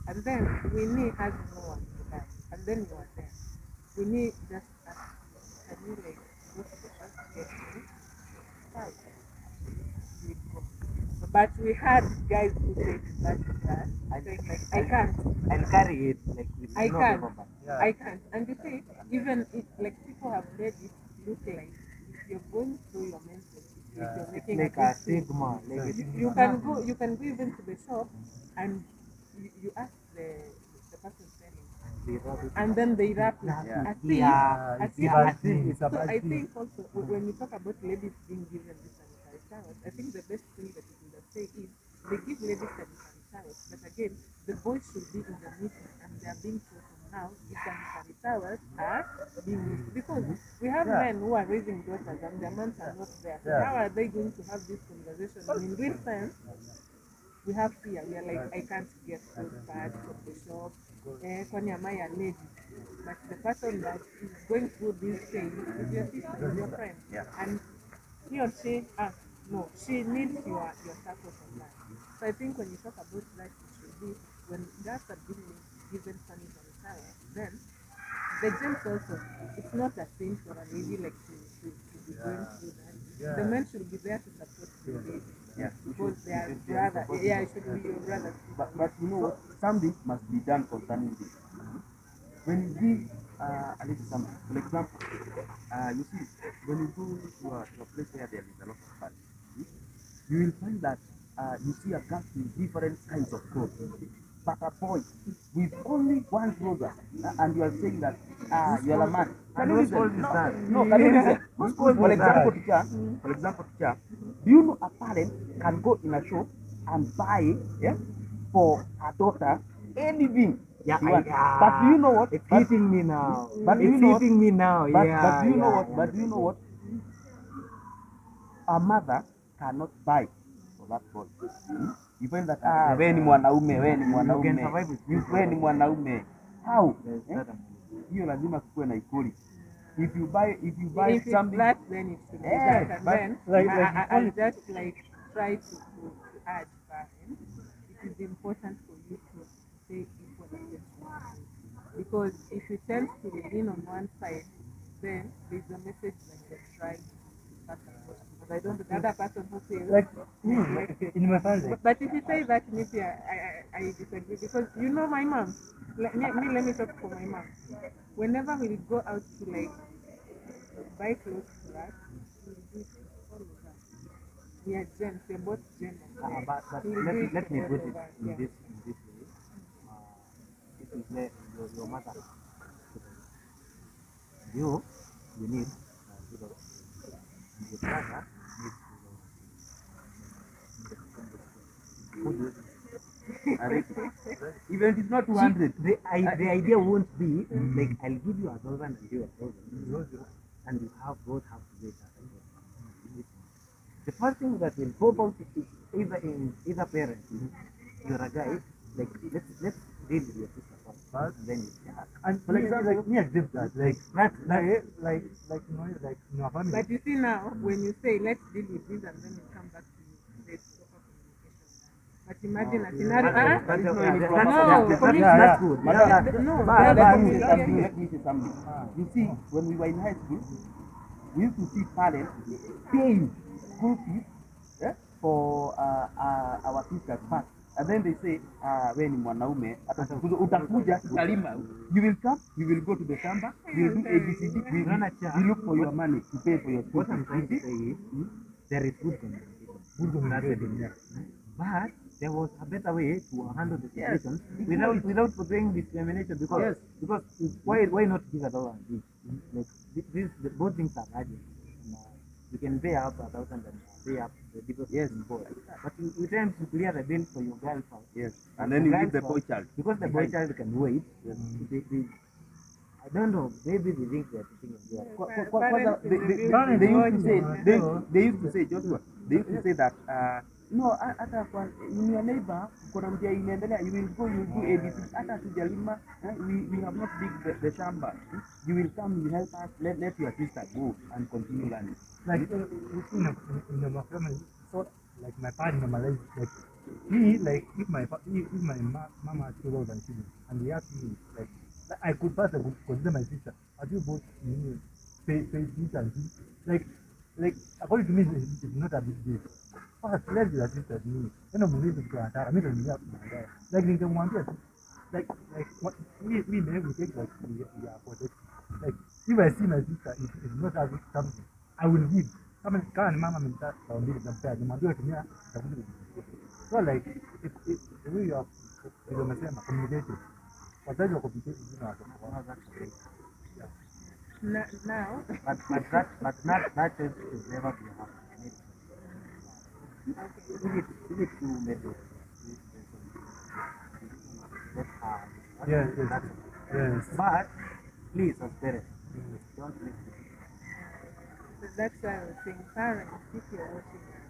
and then Winnie has no one to buy and then you are there. Winnie just asked you, can you like go to the shop to get milk, fine, we go. But we had guys who said that saying like, I can't. I'll carry it like with I no can't. paper bag. Yeah. I can't. And you see, even if like people have made it look like if you're going through your menses, if Yeah. you're It's making like a a big thing, stigma. Like you can go even to the shop and you ask the person selling, they rub it. and then they wrap it Yeah. as if Yeah. as It's if a bad as thing. if. It's a So bad I thing. think also when we talk about ladies being given this sanitary towels, I think the best thing that we could have said is they give ladies sanitary towels, but again the boys should be in the meeting and they are being taught on how these sanitary towels are being used, because we have Yeah. men who are raising daughters and their moms are not there. So Yeah. how are they going to have this conversation? In real sense, we have fear. We are like, I can't get those pads from the shop. Kwani am I a lady? But the person that is going through these things is your sister, is your friend. Yeah. And he or she, no, she needs your support on that. So I think when you talk about that, it should be when girls are being given sanitary towels, then the gents also, it's not a sin for a lady like to be going through that. Yeah. The men should be there to support the lady. Yeah. Because they are should be brother. supportive Yeah, of it should be your brother. But you know what? Something must be done concerning this. When you give a little something, for example, you see, when you go to a place where there is a lot of fun, you will find that you see a girl with different kinds of clothes, but a boy with only one trouser, and you are saying that you are a man. Can you whose listen? fault is that? No, can you listen? Whose fault For is that? example, teacher, do you know a parent can go in a shop and buy, yeah, for a daughter anything Yeah, she wants? yeah. But do you know what? It's hitting me now. But do It's you know what? hitting me now. But, Yeah. but do you know yeah, what? yeah. But do you know what? A mother cannot buy for that boy. You find that wewe ni mwanaume, wewe ni You can mwanaume, survive with wewe ni mwanaume. How? There's Eh? that. Hiyo lazima kuwe na equality. If you buy If it's something, that, then it should be Yeah, that. And but then I'll just like try to add parents. It is important for you to say equal attention. Because if you tend to lean on one side, then there's a message that you're trying to pass across. But I don't know the other person who feels Like in my family. But if you say that, maybe I disagree, because you know my mom. Let me talk for my mom. Whenever we go out to like buy clothes for us, we do it for all of us. We are gents. We are both gender. But We will do it let for me all put of it us, in yeah. this way. This is your mother. You need zero. And your brother needs zero. Who do you even if it's not 200, the idea won't be like I'll give you 1,000 and you 1,000, and you both have to wait. The first thing that will pop out is either parent, you're a guy, like let's deal with your sister first, and then you And For example, like me accept that. Like in our family. But you see now, when you say let's deal with this and then we come back to you, there's proper communication. But imagine a scenario. That's good. No, But the let me say something. communication. Let me say something. You see, when we were in high school, we used to see parents paying school fees for our sisters first. And then they say, wewe ni mwanaume, utakuja, utalima. You will come, we will go to the shamba, we will do ABCD, we look for your money to pay for your school What I'm trying to fees. say is there is good communication. Good communication, That's it. But there was a better way to handle the situation without portraying discrimination, because why not give a dollar and give? Like both things are urgent. You can pay up 1,000 and pay up the deposit in both. But you tend to clear the bill for your girl first. Yes. And then you give the boy child. Because the boy child can wait. Yes. I don't know, maybe they think they're teaching a girl. They used to say, Joshua, they used to say that no, hata kwa in your neighbor kuna mjia inaendelea, you will do ABC, hata tujalima, we have not dig the shamba, you will come, you help us, let your sister go and continue learning. Like in my family, so like my parents normalize like me, like if my mama has 2,000 children and they ask me like I could pass, I could consider my sister. I do both say this and this. Like according to me, it's not a big deal. First, let's be assisted me. You know, moving to Atlanta, I mean, like they can want it. Like what we may we take like we are for this. Like if I see my sister is not having something, I will give. Kama mama amemtaka kaambia nitampa nimwambie tumia takuja. So like it the way you are umesema communication. Wazazi wa communication ni watu. Yeah. Now, That is never going to happen. Give it to maybe this person. Let her. Yes, yes, That's yes. But please, as parents, don't make it. that's why I was saying, parents, if you're watching us,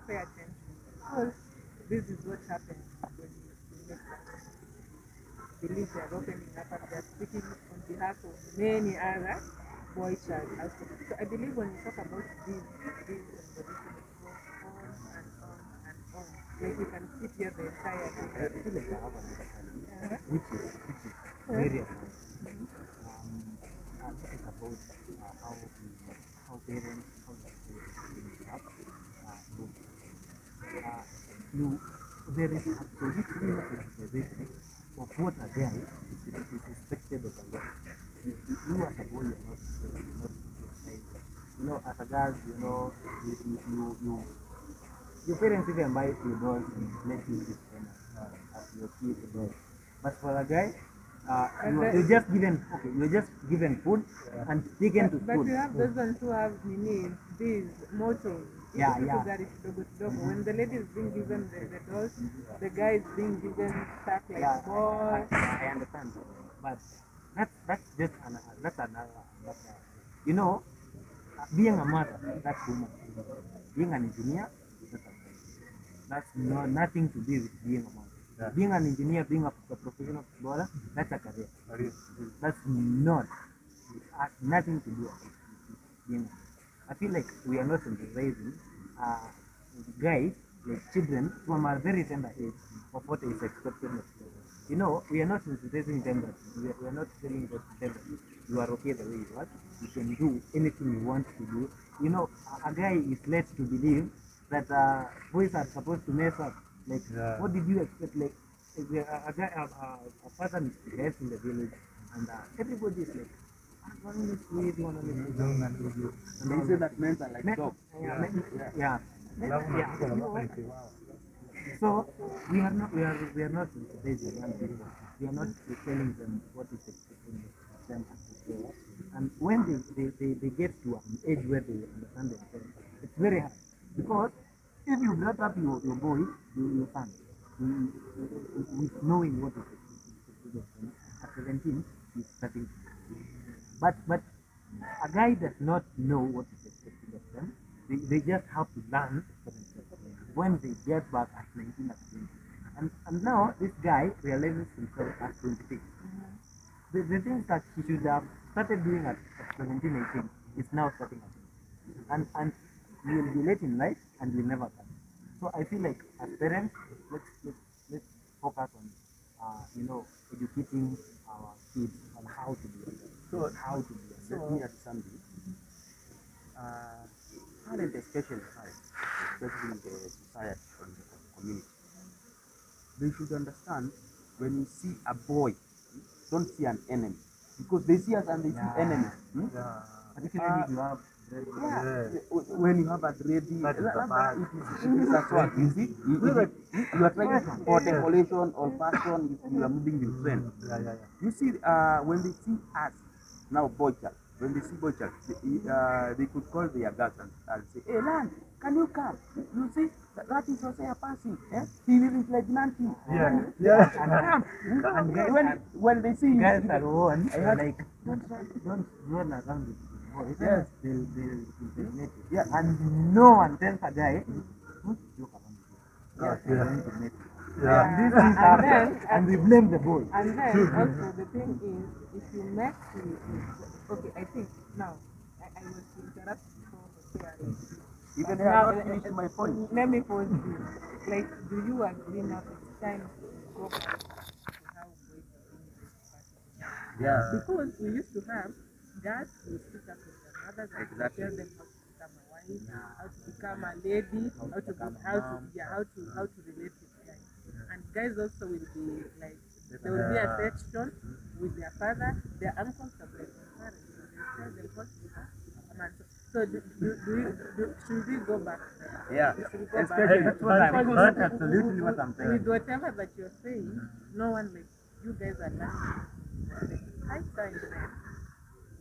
pay attention. Because this is what happens when you make that. Believe they are opening up and they're speaking on behalf of many other boy child households. So I believe when you talk about these conversations go on and on and on. Like you can sit here the entire I day. feel like I have another challenge, Uh-huh. which is very annoying. This is about how parents, how the parents up. You, there is absolutely no consideration of what a guy is expected of a girl. You as a boy, you're not like, you know, as a girl, you know, you your parents even buy you dolls and let you use them as your kid dolls. But for a guy, you're just given you're just given food and taken to But school. you have those ones who have needs, these motors. Yeah. When the lady is being given the dolls, the guy is being given stuff like Yeah, ball. I understand, but that's just that's another. You know, being a mother, that's woman. Being an engineer, that's a man. That's nothing to do with being a mother. Yeah. Being an engineer, being a professional footballer, that's a career. That's not. It has nothing to do with being. I feel like we are not raising guys, like children, from a very tender age of what is expected of them. You know, we are not sensitizing them that we are not telling them that you are okay the way you are. You can do anything you want to do. You know, a guy is led to believe that boys are supposed to mess up. Like, Yeah. what did you expect? Like, a guy, a person is the best in the village, and everybody is like, one only sweet, one only sweet. And They say that men are like Men- dogs. yeah, yeah. So we are not raising young people. We are not telling them what is expected of them as a grow up. And when they get to an age where they understand themselves, it's very hard. Because if you brought up your boy, your son, with knowing what is expected of them, at 17, he's starting to but a guy does not know what is expected of them. They just have to learn for themselves when they get back at 19 at 20. And now this guy realizes himself at 26. The things that he should have started doing at 17, 18 is now starting at 20. And he will be late in life and will never come. So I feel like as parents, let's focus on you know, educating our kids on how to be a parent. So, How to be a let me add something. Parents, especially the society or the community, they should understand when you see a boy, don't see an enemy. Because they see us and they see enemies. particularly if you have When you have a dready, That is the bad. it is assault. You see, you are trying to or decoration or fashion, you are moving with trend. You see, when they see us, now boy child, when they see boy child, they could call their girls and say, hey man, can you come? You see, that is Jose passing. Eh? He is pregnant. Yeah. And come. And when they see you, guys are one, I had- like don't run around with boys. Yes. They'll impregnate you. Yeah. And no one tells a guy, don't joke around with you. Yes. They're going to make you. Yeah. And these things happen, and we blame the boy. And then also the thing is, if you make okay, I think now I was interrupted before Hosea. even But I now, have not finished my point. let me pause you. Like, do you agree now it's time to go back to how boys are being raised back in the day? Yeah. Because we used to have dads who sit up in the others have to Exactly. tell them how to become a wife, how to become a lady, how to become a how to mom. how to relate with guys. And guys also will be like there will be a section with their father, their uncles and their parents. So they tell them what to become a man. So should we go back there? Yeah. We should go back Especially there. that's what I'm Because that's absolutely what I'm with saying. whatever that you're saying, no one like you guys are learning. Like, high time then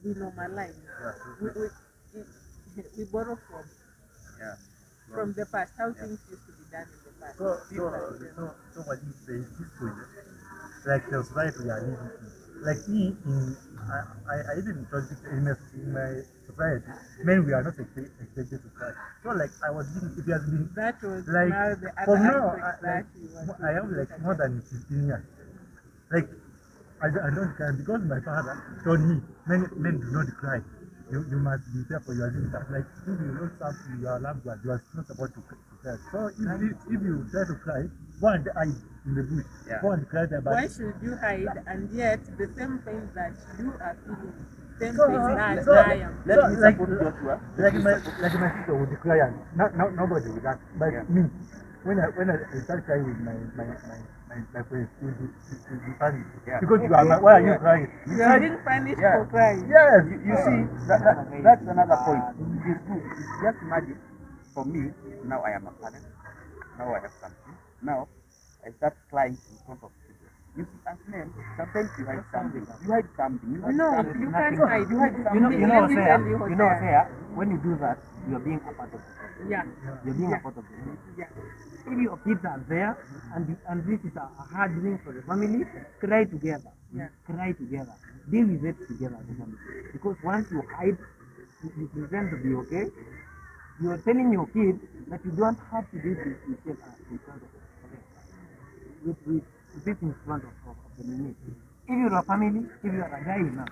we normalize. We borrow Yeah. from the past, how things used to be done in the past. So what you say is this way, like the society we are living in. Like me, I even told you in my society, men we are not expected to cry. So like I was thinking, it has been That was like now the from other now, aspect that we want I have like more than 15 years. Like I don't cry because my father told me men do not cry. You must be there for your sister. Like if you lose something, your loved one, you are not supposed to cry. So if you try to cry, go and hide in the bush. Yeah. Go and cry there. But why should you hide and yet the same things that you are feeling, same So, things that so, I am Let me like, support Joshua. like my sister would cry and nobody would ask. But Yeah. me, when I start crying with my friends, it will be funny. Yeah. Because you are like, why are you crying? You are being punished Yeah. for crying. Yes. You see, that's another point. It's good. Just imagine, for me, now I am a parent, now I have something. Now I start crying in front of people. You see, as men, sometimes you hide something. You hide something. You hide No, something. you can't hide. You hide something. You know, Let me Hosea, tell you, you know, Hosea. Hosea, when you do that, you are being a part of the family. Yeah. You're being Yeah. a part of the family. Yeah. If your kids are there and this is a hard thing for the family, cry together. Yeah. Cry together. Deal with it together as a family. Because once you hide, you pretend to be okay. You're telling your kids that you don't have to do this in front of them. With this in front of the minute. If you're a family, if you are a guy enough,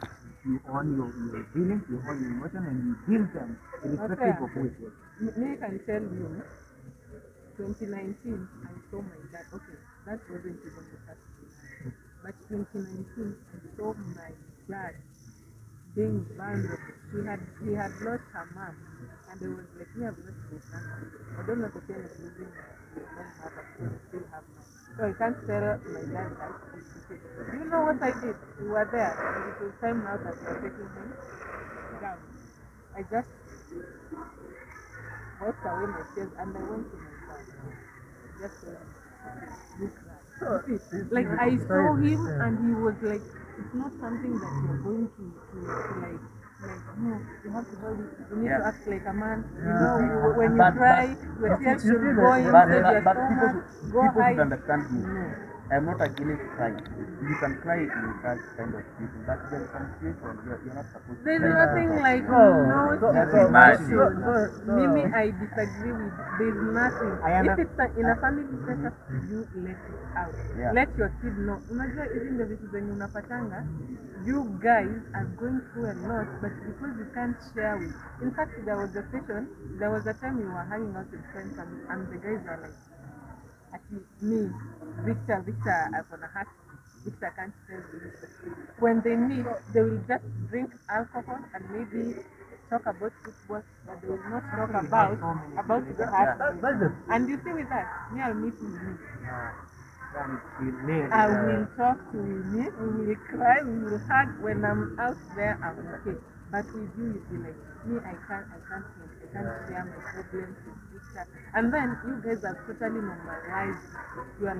you own your feelings, you own your emotion, and you deal them irrespective of which way. Me can tell you, 2019, I saw my dad. Okay, that wasn't even the first time. But 2019, I saw my dad being vulnerable. He had lost her mom, and I was like, me, I've lost my grandma. I don't know the pain of losing my own mother because I still have mine. So I can't tell my dad that it's okay. Do you know what I did? We were there, and it was time now that we were taking him down. I just wiped away my tears and I went to my dad. Just told him, okay, you cry. You see, like I saw him and he was like, it's not something that you're going to like no, you have to hold it. You need to Yeah. act like a man. You Yeah. know, when you But- cry, your tears should go But, inside your but stomach. Go people hide. should understand me. No. I'm not against crying. You can cry in such kind of situation, but there's some situation you're not supposed to There's cry. nothing like No, no That's situation. imagine. Mimi, I disagree with. There's nothing. If it's in a family setup, you let it out. Yeah. Let your kid know. Unajua hizi ndio vitu zenye unapatanga. You guys are going through a lot, but because you can't share with. In fact, there was a time we were hanging out with friends, and the guys were like, actually, me, Victor, I'm gonna hurt Victor can't tell you. When they meet, they will just drink alcohol and maybe talk about football, but they will not talk about the heart. And you see with that, me, I'll meet with me. I will talk to me, we will cry, we will hug. When I'm out there, I'm okay. But with you, you feel like me, I can't share my problems with Victor. And then you guys are totally normalized. You are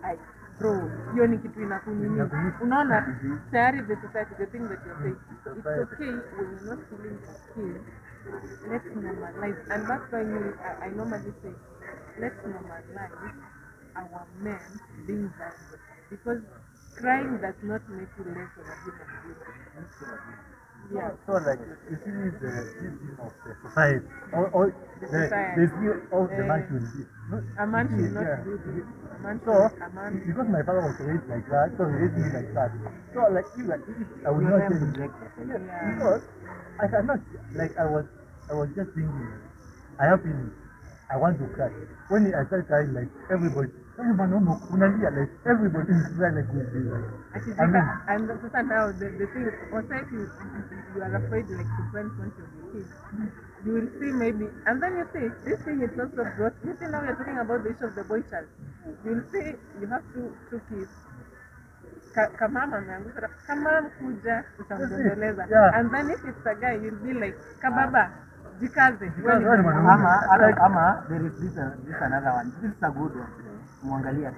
like, bro, hiyo ni kitu inakunini. Unaona, tayari the society, the thing that you're saying, it's okay when you're not feeling okay. Let's normalize. And that's why I normally say, let's normalize our men being vulnerable. Because crying does not make you less of a human being. Yeah. So like you see this thing of the society, all they see all the man should be. A man You see, should not yeah. do this. A man So should, a man because my father was raised like that, so he raised me like that. So like if I would not tell him, Yeah. because I cannot like I was just thinking, I have feelings. I want to cry. When I start crying, like everybody, Kama mwanaume unalia like everybody is trying like with you. I mean, And sasa now the thing, also if you are afraid like to go in front of your kids, you will see maybe, and then you see this thing is also brought. You see now we are talking about the issue of the boy child. You will see you have two kids. Kamama ameangusha, kamam kuja, utamdondeleza. Yeah. And then if it's a guy, you'll be like, kababa, jikaze. Ama there is this another one. This is a good one. Muangalia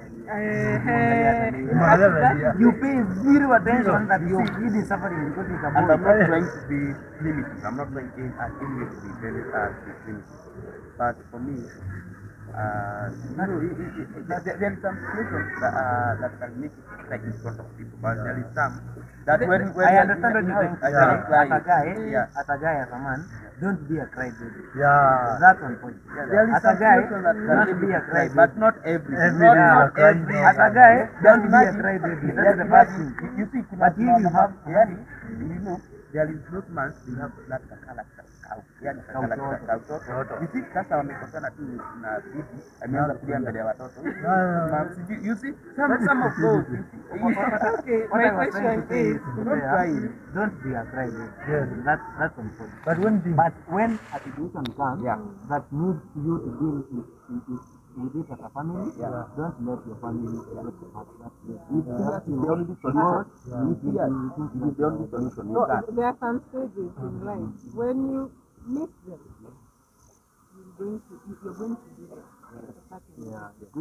you pay zero attention that your kid is suffering because he's a boy. And I'm not trying to be primitive. I'm not trying to be very primitive. But for me, there is some situations that can make it like in front of people, but there is some that when I understand what you're saying. As a guy, as a man, don't be a crybaby. yeah. That's one point. there is As a some guy, situations that can don't be a crybaby. but not every. Not every. As a guy, don't be a Imagine- crybaby. That's the first thing. You see, But if you have, you know, there is those months they have that character. You see, sasa wamekosana tu na bibi ameanza kulia mbele ya watoto. You see, some of those. Okay, what my I was trying question to say is, is, don't be a crybaby. Yes. That's one point. But When a situation comes Yeah. that needs you to deal with it as a family, Yeah. don't let your family get hurt. That's it. If that's the only solution, it is the only solution. You so can't. there are some stages in life when you meet them, you're going to do them.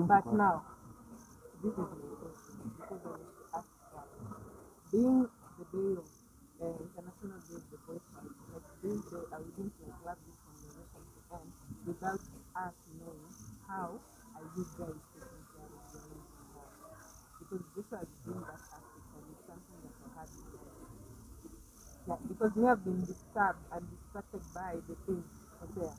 But now, this is my question because I was asked that being the day of International Day of the Boy Child, like this day, I wouldn't allow this conversation to end without us knowing how are you guys taking care of your mental health. Because this has been that aspect and it's something that I had to do. Yeah, because we have been disturbed and distracted by the things out there.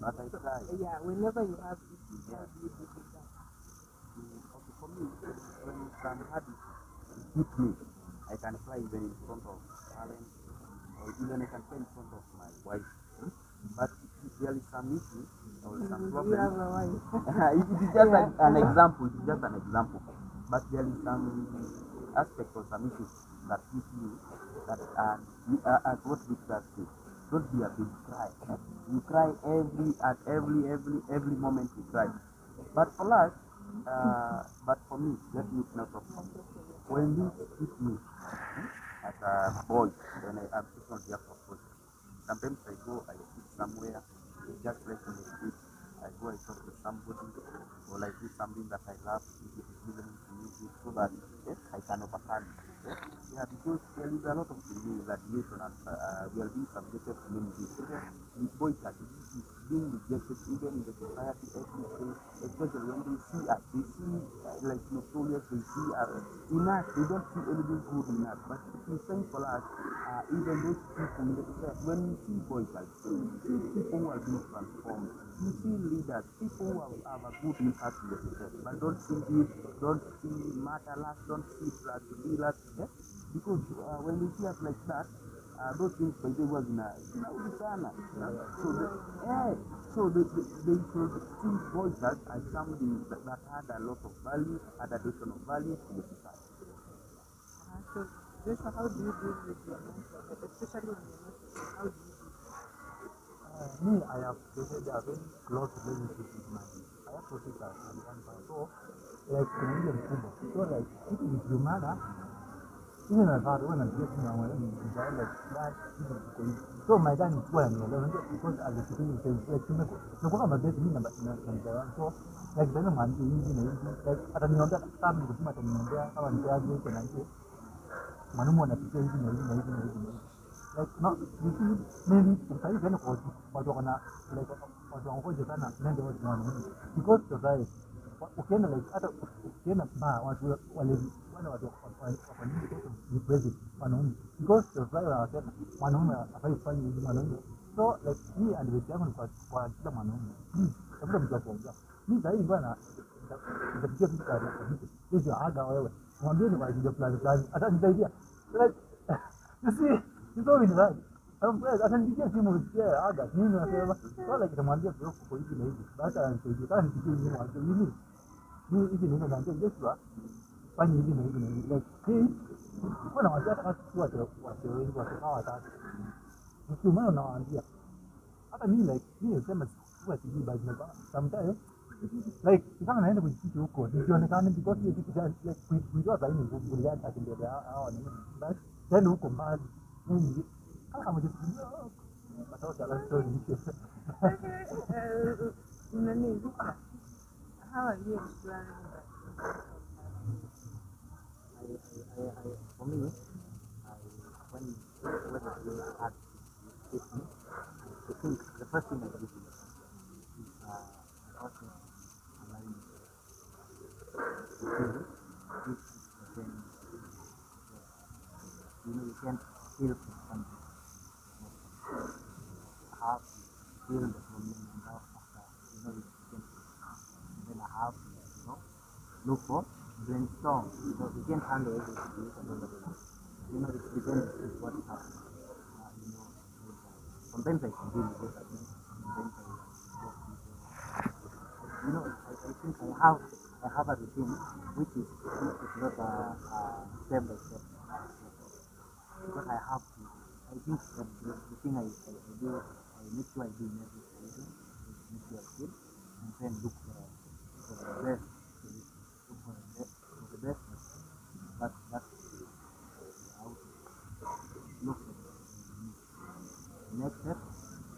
But I try. Yeah, whenever you have issues, how do you deal with that? Okay, for me, when some habits hit me, I can cry even in front of parents, or even I can cry in front of my wife. But if there is some issue or some You problem, have a wife. it is just an example. It is just an example. But there is some aspects or some issues that hit you that as what Victor said. Don't be a big cry. You cry every moment you cry. But for us, but for me, let me not talk. When this hit me as a boy, when I'm sitting on the boy, sometimes I go, I sit somewhere, just like in the street, I go, I talk to somebody, or I do something that I love, if it is listening to music, so that I can overcome it. Yeah, because there is a lot of things that relation and we are being subjected to many things. The boy child is being rejected even in the society every day, especially when they see us. They see like notorious, they see in us, they don't see anything good in us. But it is time for us, even those people in the society, when you see boy child, you see people who are being transformed. You see leaders, people who have a good impact in the society, but don't see this, don't see murderers, don't see drug dealers. Because when they see us like that, those things by the way was sana. So they should see boys as something that had a lot of value, had additional value to the society. So, Joshua, how do you deal with your mental health, especially when you're not okay? How do you deal? me, I have created a very close relationship with my. I have to sit as and so like kuna mkubwa. So like kitu nikiumana even my father when I'm getting my money in like that so my dad is well because as a student like tumekuwa kama best mimi na so like then man hivi na hivi like ataniombea kama nikisema ataniombea kama niaje kuna hivi mwalimu anapitia hivi na hivi na hivi na hivi like no you see maybe sometimes when watu wana like watu wangoje sana nende watu wana because society ukienda like hata ukienda watu wale watu kwa nini ni present wanaume because society wanasema mwanaume hafai kufanya hivi mwanaume so like me advice yangu ni kwa kila mwanaume kabla mtu akuongea mimi zaidi bwana nitapitia kitu kabisa hiyo aga wewe mwambie ni kwa ajili ya plan hata nisaidia like you see you don't really right atanipigia simu aga nini nasema wala kitamwambia bro kwa hivi na hivi baada anisaidie kana nipigie simu aje hivi ni hivi nini naambia Joshua fanya hivi na hivi na hivi like hey kuna watu hata watu wengi watu watatu mkiumana unawaambia hata mimi like mimi nasema sikuwa sijui basi na sometimes like kama naenda kujificha huko nikionekana because hiyo kitu like kujua zaidi nguvu yake akiendelea hao ni basi tena huko mbali mimi kama mjificha watoto la story Nani, Victor, how are you ensuring that For me, when you had with me, I think the first thing I did is also allowing to feel this then you can't feel from something. Have to feel the problem and after you can then I have to look for brainstorm because you can't handle everything alone. It depends on what happens. Sometimes I can deal with it, sometimes I work with I think I have a routine which is not a step by step because I have to. I think that the thing I do, I make sure I do in every situation, make sure I feel, and then look for the best, look for the best. That's how to look for the next step.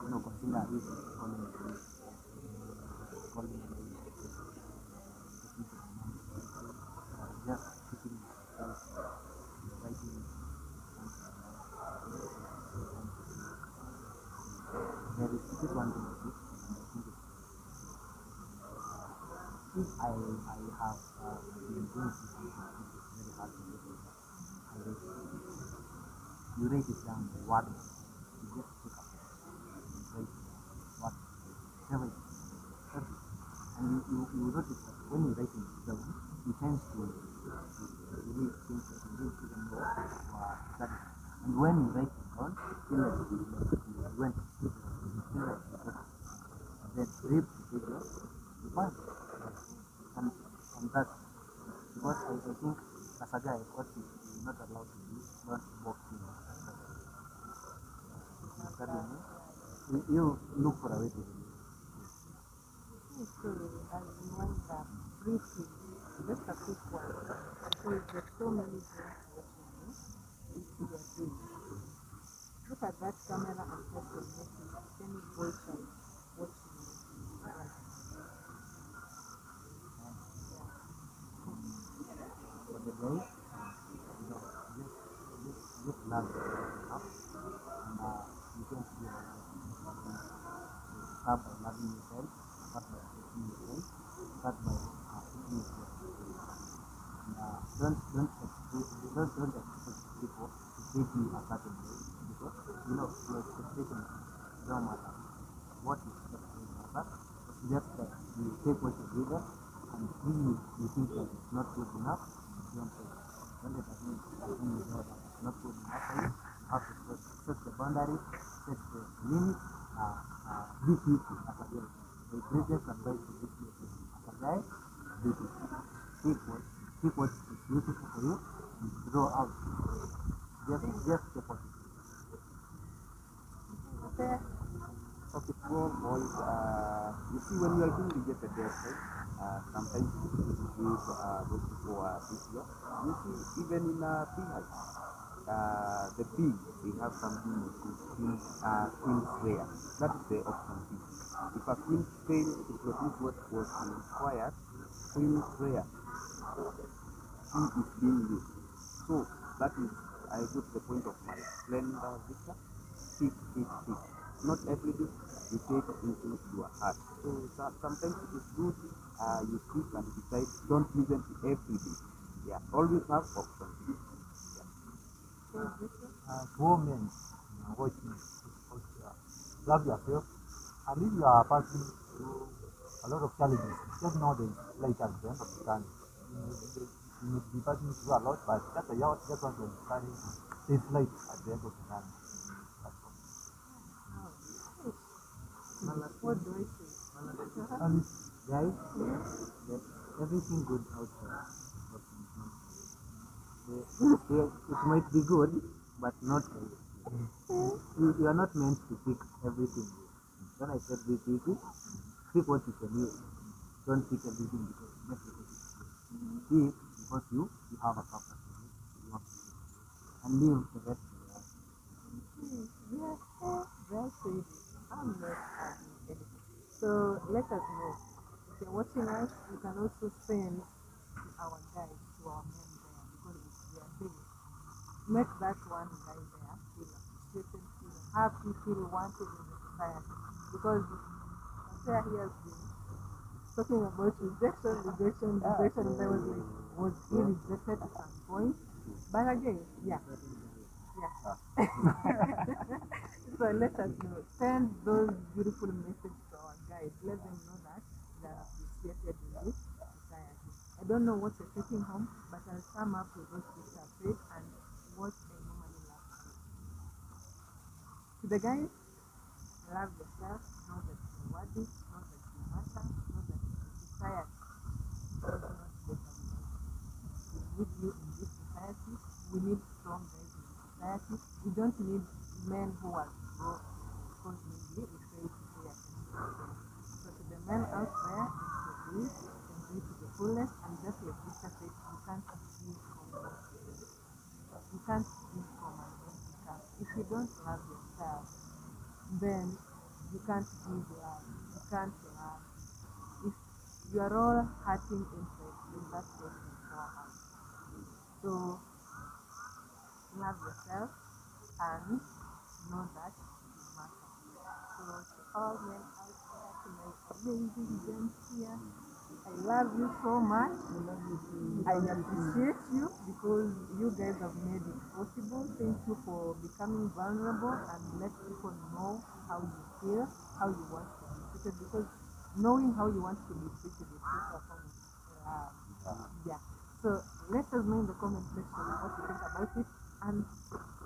Consider is calling just keeping myself writing. There is one thing to do, and I think if I have been doing something which is very hard to do, I rate it. You rate it down to what you just pick up rate what whatever it is. And you notice that when you write it down, you tend to really think that you didn't even know that. And when you write it down, feel like you went feel like you got then read the video, you find and that because I think as a guy what you're not allowed to do is not walk in you look for a way to do it. so I wonder briefly, just a quick one, because there's so many things watching you, if you are doing. Look at that camera and test your message, any voice watching you. For the day, just love yourself and you can see start by loving yourself, start by taking yourself, start by taking yourself. And don't expect people to treat you a certain way because your expectations don't matter. What you expect doesn't matter. It's just that you take what you give them and if you think that it's not good enough, don't take it. Don't let that mean when you know that it's not good enough for you. You have to set the boundaries, set the limits, be peaceful as a girl. The greatest advice to give you as a guy, be peaceful. Take what is beautiful for you and throw out. Just stay positive. Okay, for boys, you see when you are being rejected there, right? Sometimes you give those people this year. You see, even in PI, the B, they have something called queen's rare. That is the option B. If a queen fails to produce what was required, queen's rare, she is being used. So that is, I go to the point of my friend Victor. Pick. Not everything you take into your heart. So sometimes it is good you sit and decide, don't listen to everything. Yeah, always have options. women watching love yourself and if you are passing through a lot of challenges just know that like at the end of the tunnel you may be passing through a lot but just want to understand it's light at the end of the tunnel. That's all. What do I say? Guys, that everything good outside often is not for you. It might be good, but not for you. You are not meant to pick everything. When I said be picky, pick what you can use. Don't pick everything because just because it's good. Pick because you have a purpose in it. You want to use it. And leave the rest to the rest. Yes, well said. I'm not editing. So let us know. If you're watching us, you can also send our guide to our men there because it's their day. Make that one guy there feel appreciated, feel happy, feel wanted in the society. Because Sarah here has been talking about rejection, and I was he rejected at some point? But again, yeah. So let us know. Send those beautiful messages to our guys. Let them know that they are appreciated in this society. I don't know what you're taking home, but I'll sum up with those things I've said and what I normally love. To the guys, love yourself, know that you're worthy, know that you matter, know that society does not better without you. We need you in this society. We need strong guys in the society. We don't need men who are broke because maybe we fail to pay attention to them. So to the men out there, enjoy it to the fullest, and just like Lisa said, you can't give from what you can't give from an empty cup. If you don't love yourself, then you can't give love. You can't love. If you are all hurting inside, then that person is so hurt. So love yourself and know that you matter. So to all men out there, to my amazing gents here, I love you so much. I appreciate you because you guys have made it possible. Thank you for becoming vulnerable and let people know how you feel, how you want to be treated. Because knowing how you want to be treated is just a form of love. Yeah. So let us know in the comment section what you think about it. And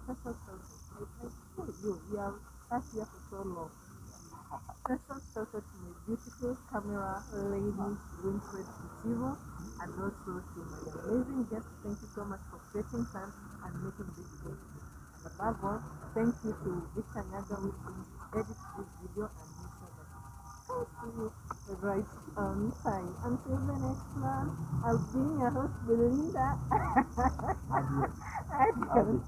special shout out. I told you, we have sat here for so long. Special shout out to my beautiful camera lady, Winfred Kitivo, and also to my amazing guest. Thank you so much for taking time and making this possible. And above all, thank you to Victor Nyaga who edits this video and make sure that it comes to you right on time. Until the next one, I'll be your host, Belinda. Adios.